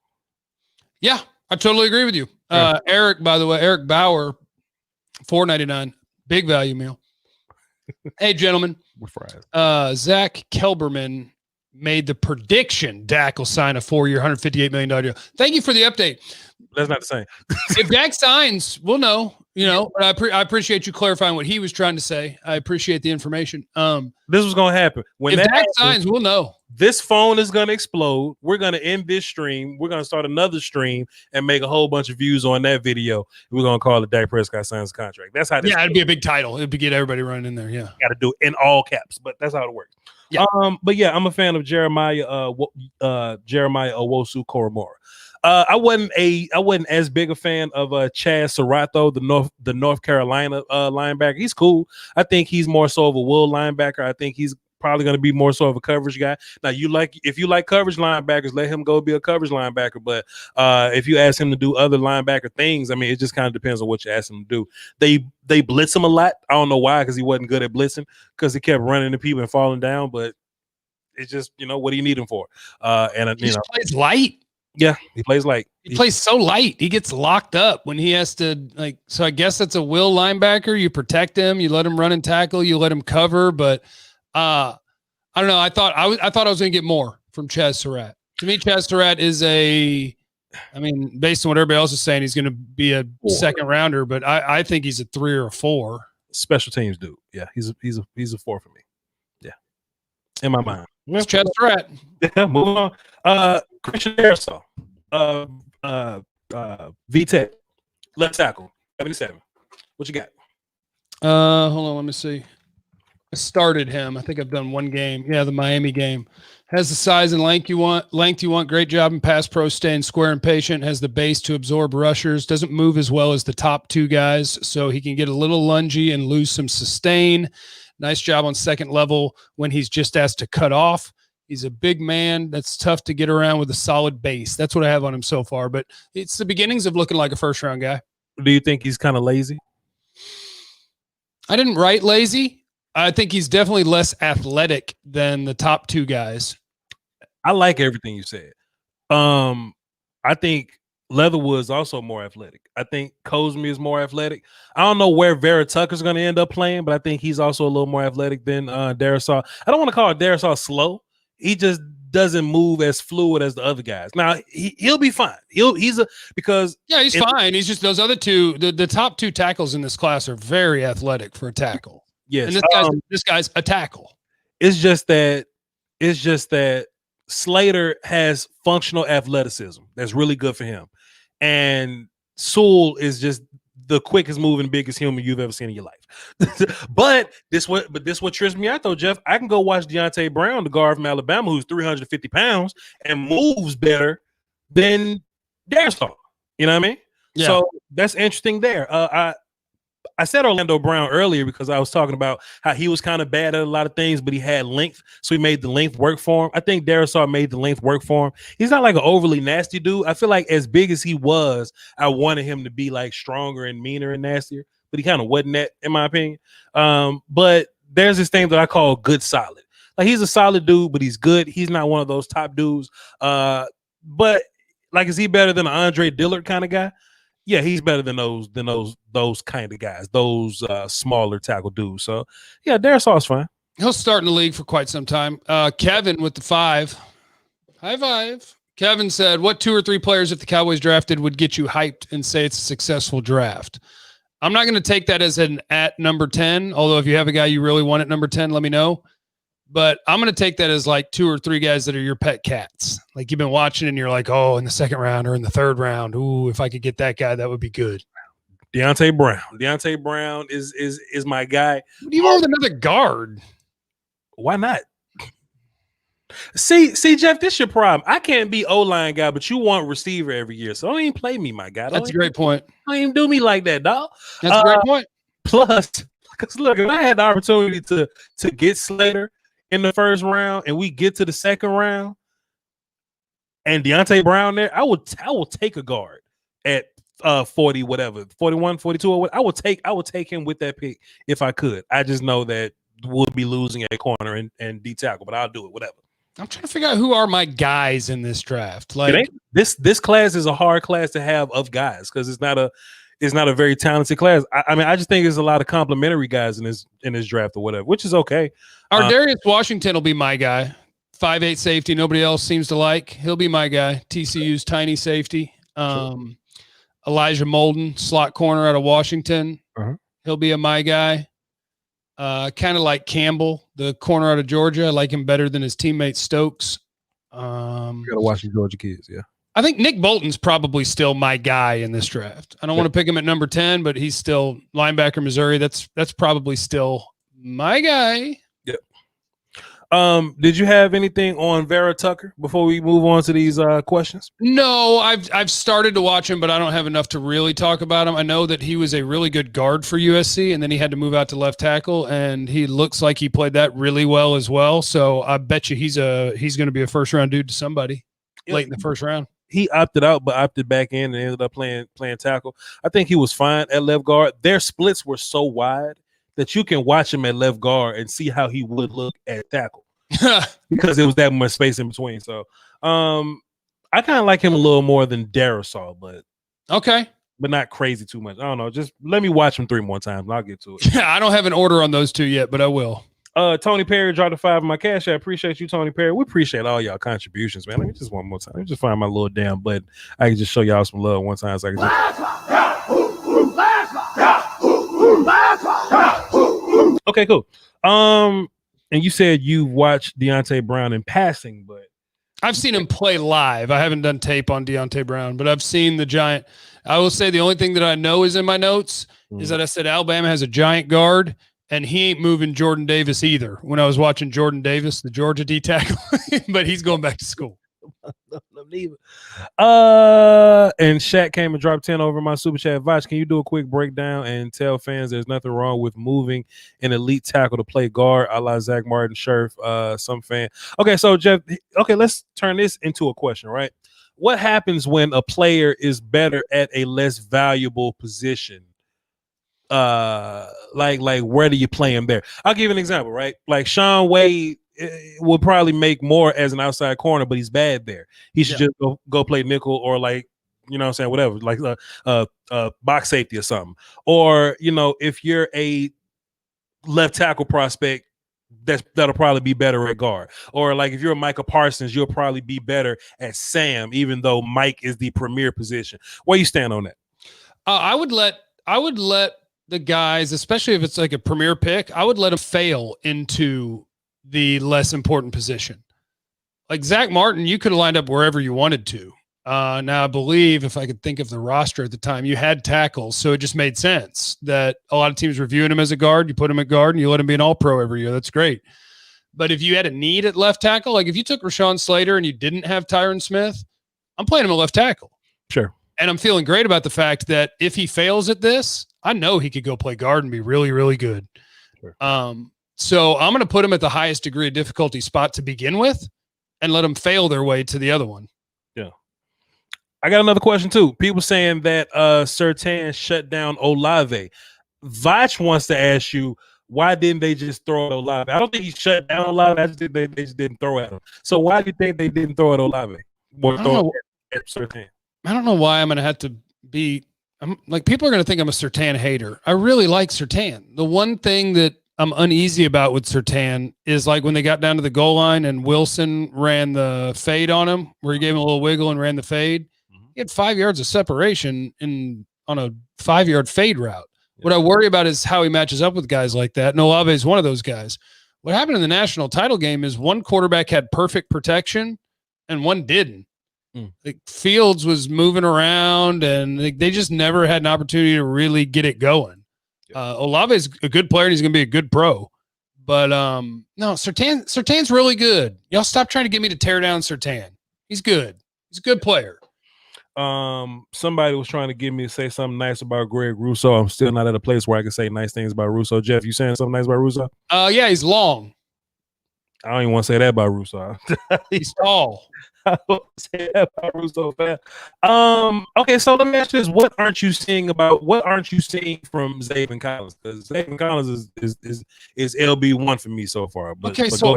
Yeah, I totally agree with you. Eric, by the way, Eric Bauer, $4.99, big value meal. Hey, gentlemen. Zach Kelberman made the prediction Dak will sign a 4-year, $158 million deal. Thank you for the update. That's not the same. If Dak signs, we'll know. But I appreciate you clarifying what he was trying to say. I appreciate the information. This was going to happen. If Dak signs, we'll know. This phone is going to explode. We're going to end this stream. We're going to start another stream and make a whole bunch of views on that video. We're going to call it Dak Prescott signs the contract. That's how this it'd be a big title. It'd be get everybody running in there. Yeah. Got to do it in all caps, but that's how it works. Yeah. But yeah, I'm a fan of Jeremiah Owusu-Koramoah. I wasn't as big a fan of Chaz Serrato, the North Carolina linebacker. He's cool. I think he's more so of a will linebacker. I think he's probably going to be more so of a coverage guy. Now, if you like coverage linebackers, let him go be a coverage linebacker. But if you ask him to do other linebacker things, I mean, it just kind of depends on what you ask him to do. They blitz him a lot. I don't know why, because he wasn't good at blitzing, because he kept running into people and falling down. But it's just, what do you need him for? He plays light. Yeah, he plays light. He plays so light. He gets locked up when he has to, so I guess that's a will linebacker. You protect him, you let him run and tackle, you let him cover, but I don't know. I thought I was going to get more from Chaz Surratt. To me, Chaz Surratt is based on what everybody else is saying, he's going to be a 2nd rounder, but I think he's a 3 or a 4. Special teams dude. Yeah, he's a 4 for me. Yeah, in my mind. It's Chaz Surratt. Yeah, move on. Christian Darrisaw, VTech, left tackle, 77. What you got? Hold on, let me see. I started him. I think I've done one game. Yeah, the Miami game. Has the size and length you want. Great job in pass pro, staying square and patient. Has the base to absorb rushers. Doesn't move as well as the top 2 guys, so he can get a little lungy and lose some sustain. Nice job on second level when he's just asked to cut off. He's a big man that's tough to get around with a solid base. That's what I have on him so far, but it's the beginnings of looking like a first-round guy. Do you think he's kind of lazy? I didn't write lazy. I think he's definitely less athletic than the top 2 guys. I like everything you said. I think Leatherwood's also more athletic. I think Cosme is more athletic. I don't know where Vera Tucker's going to end up playing, but I think he's also a little more athletic than Darrisaw. I don't want to call Darrisaw slow. He just doesn't move as fluid as the other guys. Now he'll be fine. He's fine. He's just those other 2. The top 2 tackles in this class are very athletic for a tackle. Yes, and this guy's a tackle. It's just that Slater has functional athleticism that's really good for him, and Sewell is just the quickest moving, biggest human you've ever seen in your life. but this what trips me out though, Jeff. I can go watch Deontay Brown, the guard from Alabama, who's 350 pounds and moves better than Darrisaw. You know what I mean? Yeah. So that's interesting there. I said Orlando Brown earlier because I was talking about how he was kind of bad at a lot of things, but he had length, so he made the length work for him. I think Darrisaw made the length work for him. He's not like an overly nasty dude. I feel like as big as he was, I wanted him to be like stronger and meaner and nastier, but he kind of wasn't that, in my opinion. But there's this thing that I call good solid. Like he's a solid dude, but he's good. He's not one of those top dudes. But like, is he better than an Andre Dillard kind of guy? Yeah, he's better than those kind of guys, those smaller tackle dudes. So, yeah, Darrisaw's fine. He'll start in the league for quite some time. Kevin with the 5. High 5. Kevin said, what 2 or 3 players, if the Cowboys drafted, would get you hyped and say it's a successful draft? I'm not going to take that as an at number 10, although if you have a guy you really want at number 10, let me know. But I'm going to take that as like 2 or 3 guys that are your pet cats. Like you've been watching and you're like, oh, in the 2nd round or in the 3rd round. Ooh, if I could get that guy, that would be good. Deontay Brown. Deontay Brown is my guy. What do you want with another guard? Why not? See, Jeff, this your problem. I can't be O-line guy, but you want receiver every year. So don't even play me, my guy. That's a great point. Don't even do me like that, dog. That's a great point. Plus, because look, if I had the opportunity to get Slater in the first round and we get to the second round and Deontay Brown there, I will take a guard at 40, whatever, 41, 42 or what. I would take him with that pick if I could. I just know that we'll be losing at corner and D tackle, but I'll do it, whatever. I'm trying to figure out who are my guys in this draft. Like this class is a hard class to have of guys because it's not a very talented class. I mean, I just think there's a lot of complimentary guys in this draft or whatever, which is okay. Our Darius Washington will be my guy. 5'8" safety. Nobody else seems to like. He'll be my guy. TCU's tiny safety. Elijah Molden, slot corner out of Washington. He'll be my guy. Kind of like Campbell, the corner out of Georgia. I like him better than his teammate Stokes. You gotta watch the Georgia kids, yeah. I think Nick Bolton's probably still my guy in this draft. I don't want to pick him at number 10, but he's still linebacker Missouri. That's probably still my guy. Did you have anything on Vera Tucker before we move on to these questions? No, I've started to watch him, but I don't have enough to really talk about him. I know that he was a really good guard for USC, and then he had to move out to left tackle, and he looks like he played that really well as well. So I bet you he's going to be a first round dude to somebody late in the first round. He opted out, but opted back in and ended up playing tackle. I think he was fine at left guard. Their splits were so wide that you can watch him at left guard and see how he would look at tackle because it was that much space in between. So I kind of like him a little more than Darisaw, but not crazy too much. I don't know. Just let me watch him 3 more times and I'll get to it. I don't have an order on those two yet, but I will. Tony Perry dropped a 5 in my cash. I appreciate you, Tony Perry. We appreciate all y'all contributions, man. Let me just one more time. Let me just find my little damn button. I can just show y'all some love one time. So I can just... Okay, cool. And you said you watched Deontay Brown in passing, but I've seen him play live. I haven't done tape on Deontay Brown, but I've seen the giant. I will say the only thing that I know is in my notes is that I said Alabama has a giant guard. And he ain't moving Jordan Davis either. When I was watching Jordan Davis, the Georgia D tackle, but he's going back to school. And Shaq came and dropped 10 over my super chat. Voch, can you do a quick breakdown and tell fans there's nothing wrong with moving an elite tackle to play guard, a la Zach Martin, Scherf, some fan. Okay, so Jeff, let's turn this into a question, right? What happens when a player is better at a less valuable position? Like where do you play him there? I'll give you an example, right? Like Sean Wade will probably make more as an outside corner, but he's bad there. He should just go play nickel or like, you know what I'm saying, whatever, like box safety or something. Or, you know, if you're a left tackle prospect, that'll probably be better at guard. Or like if you're a Micah Parsons, you'll probably be better at Sam, even though Mike is the premier position. Where you stand on that? I would let the guys, especially if it's like a premier pick, I would let them fail into the less important position. Like Zach Martin, you could have lined up wherever you wanted to. Now, I believe if I could think of the roster at the time, you had tackles, so it just made sense that a lot of teams were viewing him as a guard. You put him at guard and you let him be an all-pro every year. That's great. But if you had a need at left tackle, like if you took Rashawn Slater and you didn't have Tyron Smith, I'm playing him at left tackle. Sure. And I'm feeling great about the fact that if he fails at this, I know he could go play guard and be really, really good. Sure. So I'm going to put him at the highest degree of difficulty spot to begin with and let them fail their way to the other one. Yeah. I got another question too. People saying that Surtain shut down Olave. Voch wants to ask you, why didn't they just throw at Olave? I don't think he shut down Olave. I just think they just didn't throw at him. So why do you think they didn't throw at Olave? Or throw at Surtain? I don't know why I'm going to have to be like, people are going to think I'm a Surtain hater. I really like Surtain. The one thing that I'm uneasy about with Surtain is like when they got down to the goal line and Wilson ran the fade on him, where he gave him a little wiggle and ran the fade. He had 5 yards of separation on a 5-yard fade route. Yeah. What I worry about is how he matches up with guys like that. And Olave is one of those guys. What happened in the national title game is one quarterback had perfect protection and one didn't. Like Fields was moving around and they just never had an opportunity to really get it going. Olave is a good player and he's going to be a good pro, But no, Surtan's really good. Y'all stop trying to get me to tear down Surtan. He's good. He's a good player. Somebody was trying to get me to say something nice about Greg Russo. I'm still not at a place where I can say nice things about Russo. Jeff, you saying something nice about Russo? Yeah, he's long. I don't even want to say that about Russo. He's tall. I don't say that about Russo, fan. Okay, so let me ask you this: what aren't you seeing from Xavier Collins? Because Xavier Collins is LB1 for me so far. But so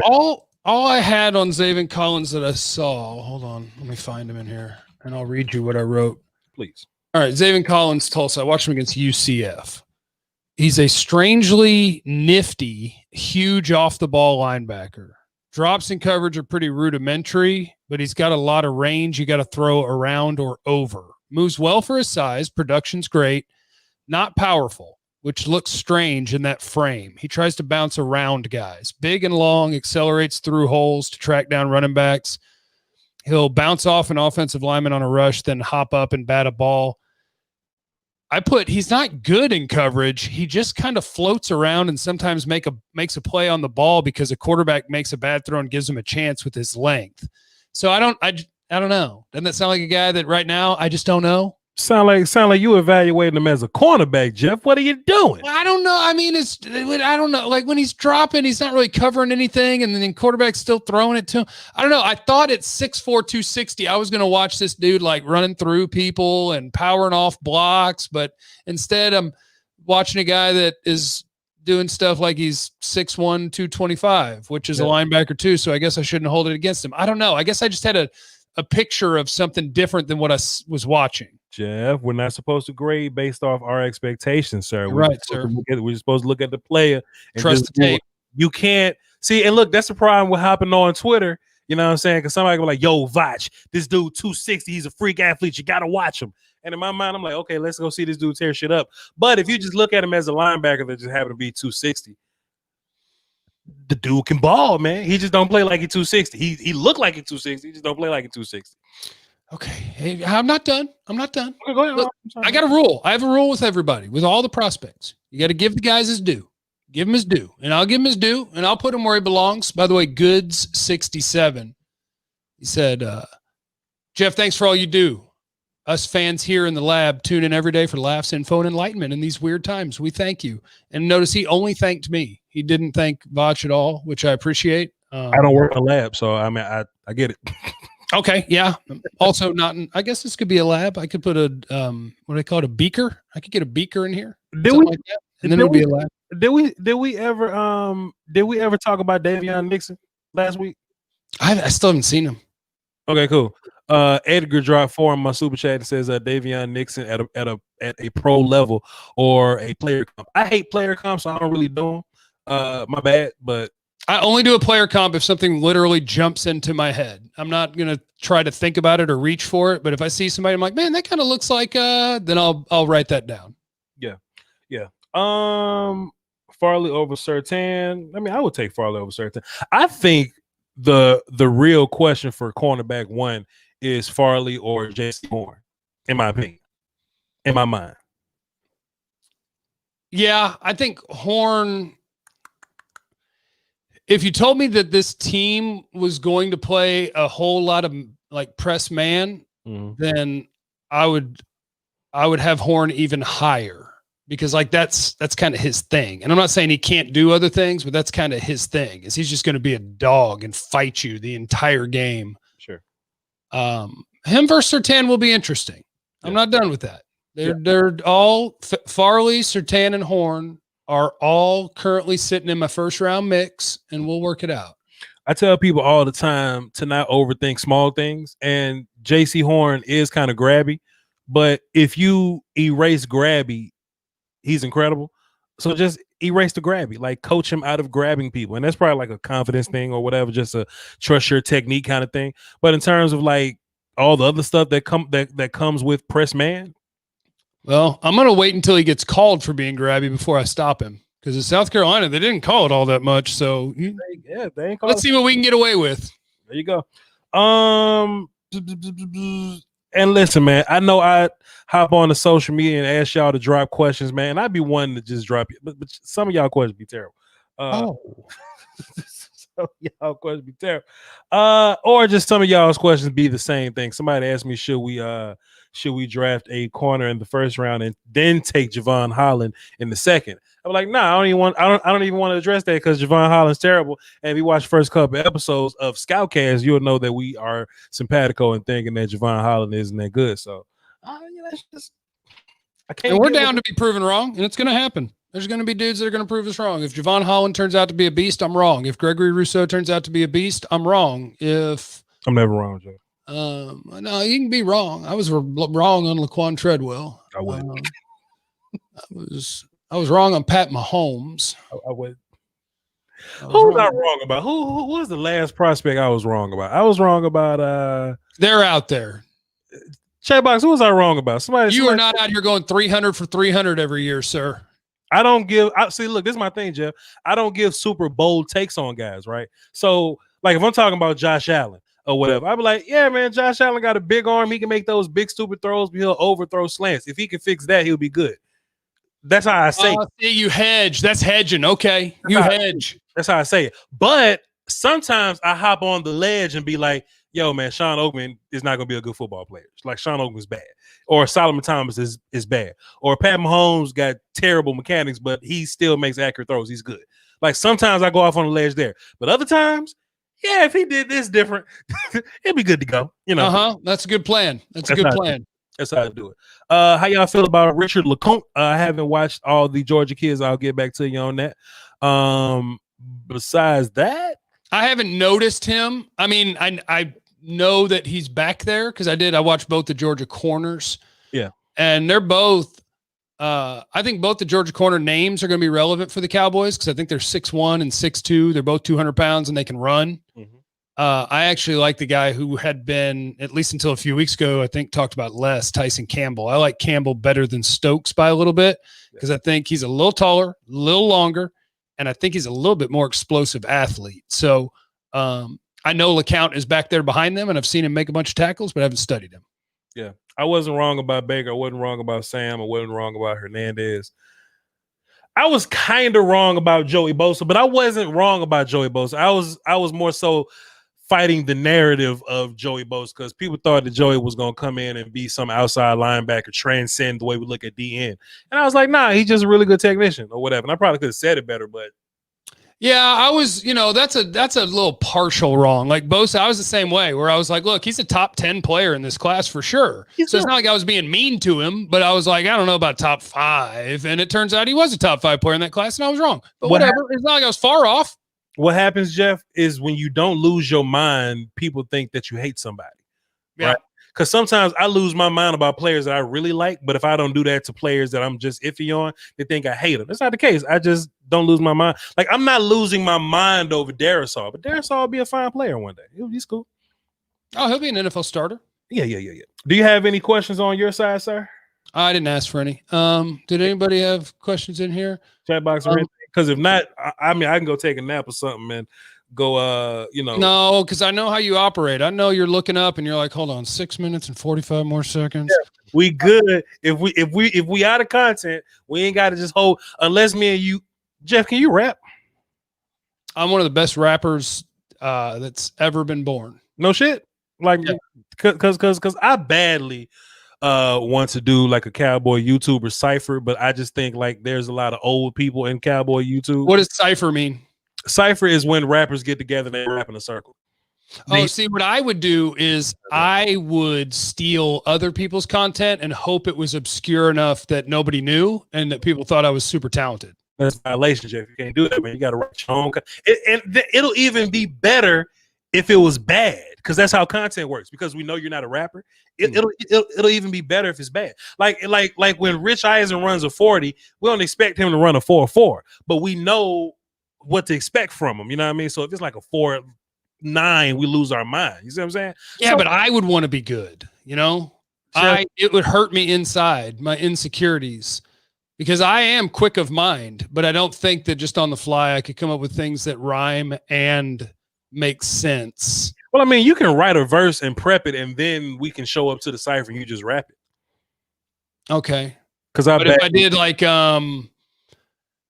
all I had on Xavier Collins that I saw. Hold on, let me find him in here, and I'll read you what I wrote. Please. All right, Xavier Collins, Tulsa. I watched him against UCF. He's a strangely nifty, huge off the ball linebacker. Drops in coverage are pretty rudimentary, but he's got a lot of range you got to throw around or over. Moves well for his size. Production's great. Not powerful, which looks strange in that frame. He tries to bounce around guys. Big and long, accelerates through holes to track down running backs. He'll bounce off an offensive lineman on a rush, then hop up and bat a ball. He's not good in coverage. He just kind of floats around and sometimes makes a play on the ball because a quarterback makes a bad throw and gives him a chance with his length. So I don't know. Doesn't that sound like a guy that right now I just don't know? Sound like you evaluating him as a cornerback, Jeff. What are you doing? Well, I don't know. I mean, I don't know. Like when he's dropping, he's not really covering anything, and then quarterback's still throwing it to him. I don't know. I thought at 6'4", 260, I was going to watch this dude like running through people and powering off blocks, but instead I'm watching a guy that is doing stuff like he's 6'1", 225, which is a linebacker too. So I guess I shouldn't hold it against him. I don't know. I guess I just had a picture of something different than what I was watching. Jeff, we're not supposed to grade based off our expectations, sir. Right, sir. We're supposed to look at the player and trust the tape. You can't see, and look, that's the problem with hopping on Twitter. You know what I'm saying? Because somebody go like, "Yo, Voch, this dude 260, he's a freak athlete. You gotta watch him." And in my mind, I'm like, okay, let's go see this dude tear shit up. But if you just look at him as a linebacker that just happened to be 260, the dude can ball, man. He just don't play like he's 260. He look like he's 260. He just don't play like he's 260. Okay. Hey, I'm not done. Okay, go ahead. Look, I got a rule. I have a rule with everybody, with all the prospects. You got to give the guys his due. Give him his due. And I'll give him his due, and I'll put him where he belongs. By the way, Goods67. He said, Jeff, thanks for all you do. Us fans here in the lab tune in every day for laughs, info, and enlightenment in these weird times. We thank you. And notice he only thanked me. He didn't thank Voch at all, which I appreciate. I don't work in a lab, so I mean, I get it. Okay, yeah. Also, I guess this could be a lab. I could put what do they call it? A beaker. I could get a beaker in here. Like that, and then it would be a lab. Did we ever talk about Davion Nixon last week? I still haven't seen him. Okay, cool. Edgar dropped 4 on my super chat and says Davion Nixon at a pro level or a player comp. I hate player comps, so I don't really do them. My bad, but I only do a player comp if something literally jumps into my head. I'm not going to try to think about it or reach for it, but if I see somebody, I'm like, man, that kind of looks like, then I'll write that down. Yeah. Farley over Surtan. I mean, I would take Farley over Surtan. I think the real question for cornerback 1 is Farley or J.C. Horn, in my opinion, in my mind. Yeah, I think Horn. If you told me that this team was going to play a whole lot of like press man, then I would have Horn even higher because like that's kind of his thing. And I'm not saying he can't do other things, but that's kind of his thing. Is he's just going to be a dog and fight you the entire game. Sure. Him versus Surtan will be interesting. Yeah. I'm not done with that. They're all Farley, Surtan, and Horn are all currently sitting in my first round mix, and we'll work it out. I tell people all the time to not overthink small things, and J.C. Horn is kind of grabby, but if you erase grabby, he's incredible. So just erase the grabby, like coach him out of grabbing people, and that's probably like a confidence thing or whatever, just a trust your technique kind of thing. But in terms of like all the other stuff that comes with press man. Well, I'm going to wait until he gets called for being grabby before I stop him. Because in South Carolina, they didn't call it all that much. So they ain't let's see what we can get away with. There you go. And listen, man, I know I hop on the social media and ask y'all to drop questions, man. I'd be wanting to just drop you, but some of y'all questions be terrible. So y'all questions be terrible. Or just some of y'all's questions be the same thing. Somebody asked me, should we draft a corner in the first round and then take Javon Holland in the second? I'm like, nah, I don't even want to address that because Javon Holland's terrible. And if you watch the first couple of episodes of ScoutKast, you'll know that we are simpatico and thinking that Javon Holland isn't that good. So that's just I can't. And we're down to be proven wrong, and it's going to happen. There's going to be dudes that are going to prove us wrong. If Javon Holland turns out to be a beast, I'm wrong. If Gregory Rousseau turns out to be a beast, I'm wrong. I'm never wrong, Joe. No, you can be wrong. I was wrong on Laquan Treadwell. I would. I was wrong on Pat Mahomes. I would. Who was I wrong about? Who was the last prospect I was wrong about? I was wrong about they're out there. Box, who was I wrong about? Somebody are not out here going 300 for 300 every year, sir. See, look, this is my thing, Jeff. I don't give super bold takes on guys, right? So, like, if I'm talking about Josh Allen or whatever, I'd be like, yeah, man, Josh Allen got a big arm. He can make those big, stupid throws, but he'll overthrow slants. If he can fix that, he'll be good. That's how I say it. See, you hedge. That's hedging. Okay. You hedge. That's how I say it. But sometimes I hop on the ledge and be like, yo, man, Sean Oakman is not going to be a good football player. Like, Sean Oakman's bad. Or Solomon Thomas is bad. Or Pat Mahomes got terrible mechanics, but he still makes accurate throws. He's good. Like, sometimes I go off on the ledge there. But other times, yeah, if he did this different, it'd be good to go. You know. That's a good plan. That's a good plan. That's how I do it. How y'all feel about Richard Laconte? I haven't watched all the Georgia kids. I'll get back to you on that. Besides that, I haven't noticed him. I mean, I know that he's back there because I watched both the Georgia corners. Yeah. And they're both, I think both the Georgia corner names are going to be relevant for the Cowboys because I think they're 6'1" and 6'2". They're both 200 pounds and they can run. Mm-hmm. I actually like the guy who had been, at least until a few weeks ago, I think talked about less, Tyson Campbell. I like Campbell better than Stokes by a little bit because I think he's a little taller, a little longer, and I think he's a little bit more explosive athlete. So I know LeCount is back there behind them, and I've seen him make a bunch of tackles, but I haven't studied him. Yeah. I wasn't wrong about Baker. I wasn't wrong about Sam. I wasn't wrong about Hernandez. I was kind of wrong about Joey Bosa, but I wasn't wrong about Joey Bosa. I was more so fighting the narrative of Joey Bosa because people thought that Joey was going to come in and be some outside linebacker, transcend the way we look at DN. And I was like, nah, he's just a really good technician or whatever. And I probably could have said it better, but yeah, I was, that's a little partial wrong. Like Bosa, I was the same way where I was like, look, he's a top 10 player in this class for sure. So it's not like I was being mean to him, but I was like, I don't know about top 5. And it turns out he was a top 5 player in that class and I was wrong. But whatever. It's not like I was far off. What happens, Jeff, is when you don't lose your mind, people think that you hate somebody. Yeah. Right? Because sometimes I lose my mind about players that I really like, but if I don't do that to players that I'm just iffy on, they think I hate them. That's not the case. I just don't lose my mind. Like, I'm not losing my mind over Darisaw, but Darisaw will be a fine player one day. He's cool. Oh, he'll be an NFL starter. Yeah. Do you have any questions on your side, sir? I didn't ask for any. Did anybody have questions in here? Chat box or anything? Because if not, I mean, I can go take a nap or something and go, No, because I know how you operate. I know you're looking up and you're like, hold on, 6 minutes and 45 more seconds. Yeah, we good. If we out of content, we ain't got to just hold, unless me and you, Jeff, can you rap? I'm one of the best rappers that's ever been born. No shit. Like, because I badly want to do like a cowboy YouTuber cipher, but I just think like there's a lot of old people in cowboy YouTube. What does cipher mean? Cipher is when rappers get together and they rap in a circle. See, what I would do is I would steal other people's content and hope it was obscure enough that nobody knew and that people thought I was super talented. That's a violation, Jeff. You can't do that, man. You got to write your own. It'll even be better if it was bad, because that's how content works. Because we know you're not a rapper, it'll even be better if it's bad. Like when Rich Eisen runs a 40, we don't expect him to run a 4.4, but we know what to expect from him. You know what I mean? So if it's like a 4.9, we lose our mind. You see what I'm saying? Yeah, but I would want to be good. It would hurt me inside, my insecurities, because I am quick of mind, but I don't think that just on the fly I could come up with things that rhyme and make sense. Well, I mean, you can write a verse and prep it, and then we can show up to the cipher and you just rap it. Okay. Because if I did like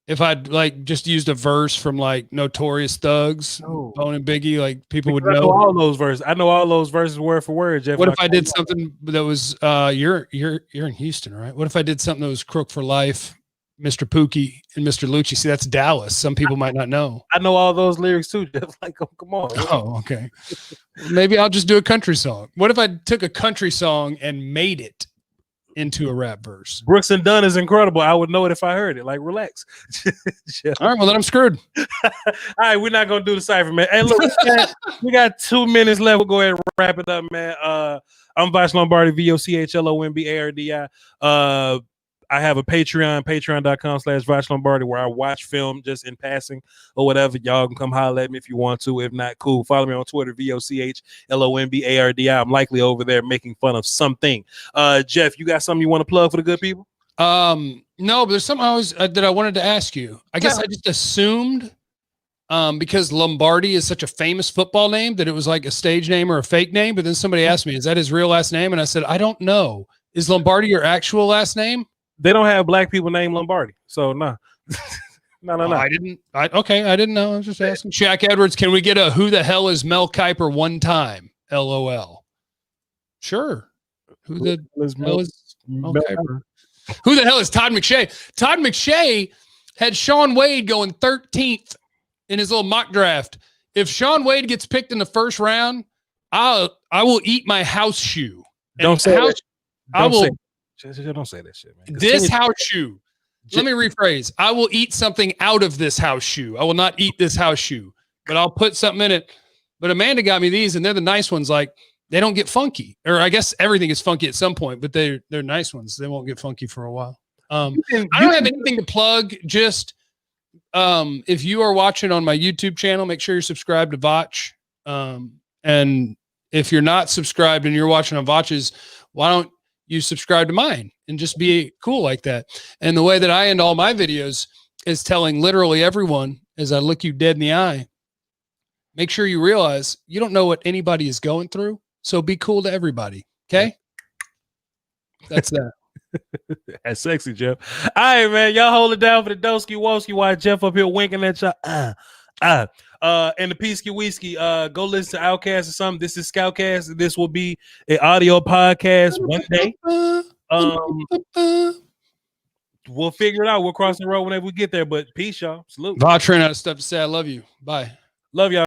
if I'd like just used a verse from like Notorious Thugs, Bone and Biggie, like people would know all those verses. I know all those verses word for word, Jeff. What if I did something that was you're in Houston, right? What if I did something that was Crook for Life, Mr. Pookie, and Mr. Lucci? See, that's Dallas. Some people might not know. I know all those lyrics too, Jeff. Like, oh, come on. Oh, okay. Maybe I'll just do a country song. What if I took a country song and made it into a rap verse? Brooks and Dunn is incredible. I would know it if I heard it. Like, relax. All right, well then I'm screwed. All right, we're not gonna do the cipher, man. Hey, look, we got 2 minutes left. We'll go ahead and wrap it up, man. I'm Voch Lombardi, VOCHLOMBARDI. I have a patreon.com/Voch Lombardi, where I watch film just in passing or whatever. Y'all can come holler at me if you want to. If not, cool. Follow me on Twitter, VOCHLOMBARDI. I'm likely over there making fun of something. Jeff, you got something you want to plug for the good people? No, but there's something that I wanted to ask you. I guess I just assumed because Lombardi is such a famous football name that it was like a stage name or a fake name. But then somebody asked me, is that his real last name? And I said, I don't know. Is Lombardi your actual last name? They don't have black people named Lombardi. So no. No. I didn't know. I was just asking. Shaq Edwards, can we get a who the hell is Mel Kiper one time? LOL. Sure. Who the hell is Mel Kiper? Who the hell is Todd McShay? Todd McShay had Sean Wade going 13th in his little mock draft. If Sean Wade gets picked in the first round, I will eat my house shoe. Don't say that. Don't say that shit, man. This house shoe. Let me rephrase. I will eat something out of this house shoe. I will not eat this house shoe, but I'll put something in it. But Amanda got me these, and they're the nice ones. Like, they don't get funky, or I guess everything is funky at some point, but they're nice ones. They won't get funky for a while. I don't have anything to plug. Just if you are watching on my YouTube channel, make sure you're subscribed to Voch. And if you're not subscribed and you're watching on Voch's, why don't you subscribe to mine and just be cool like that? And the way that I end all my videos is telling literally everyone, as I look you dead in the eye, make sure you realize you don't know what anybody is going through. So be cool to everybody. Okay. That's that. That's sexy, Jeff. All right, man. Y'all hold it down for the Doski Woski while Jeff up here winking at y'all. And the Peasky Whiskey. Go listen to ScoutKast or something. This is ScoutKast. This will be an audio podcast one day. We'll figure it out. We'll cross the road whenever we get there. But peace, y'all. Salute. Voch ran out of stuff to say. I love you. Bye. Love y'all.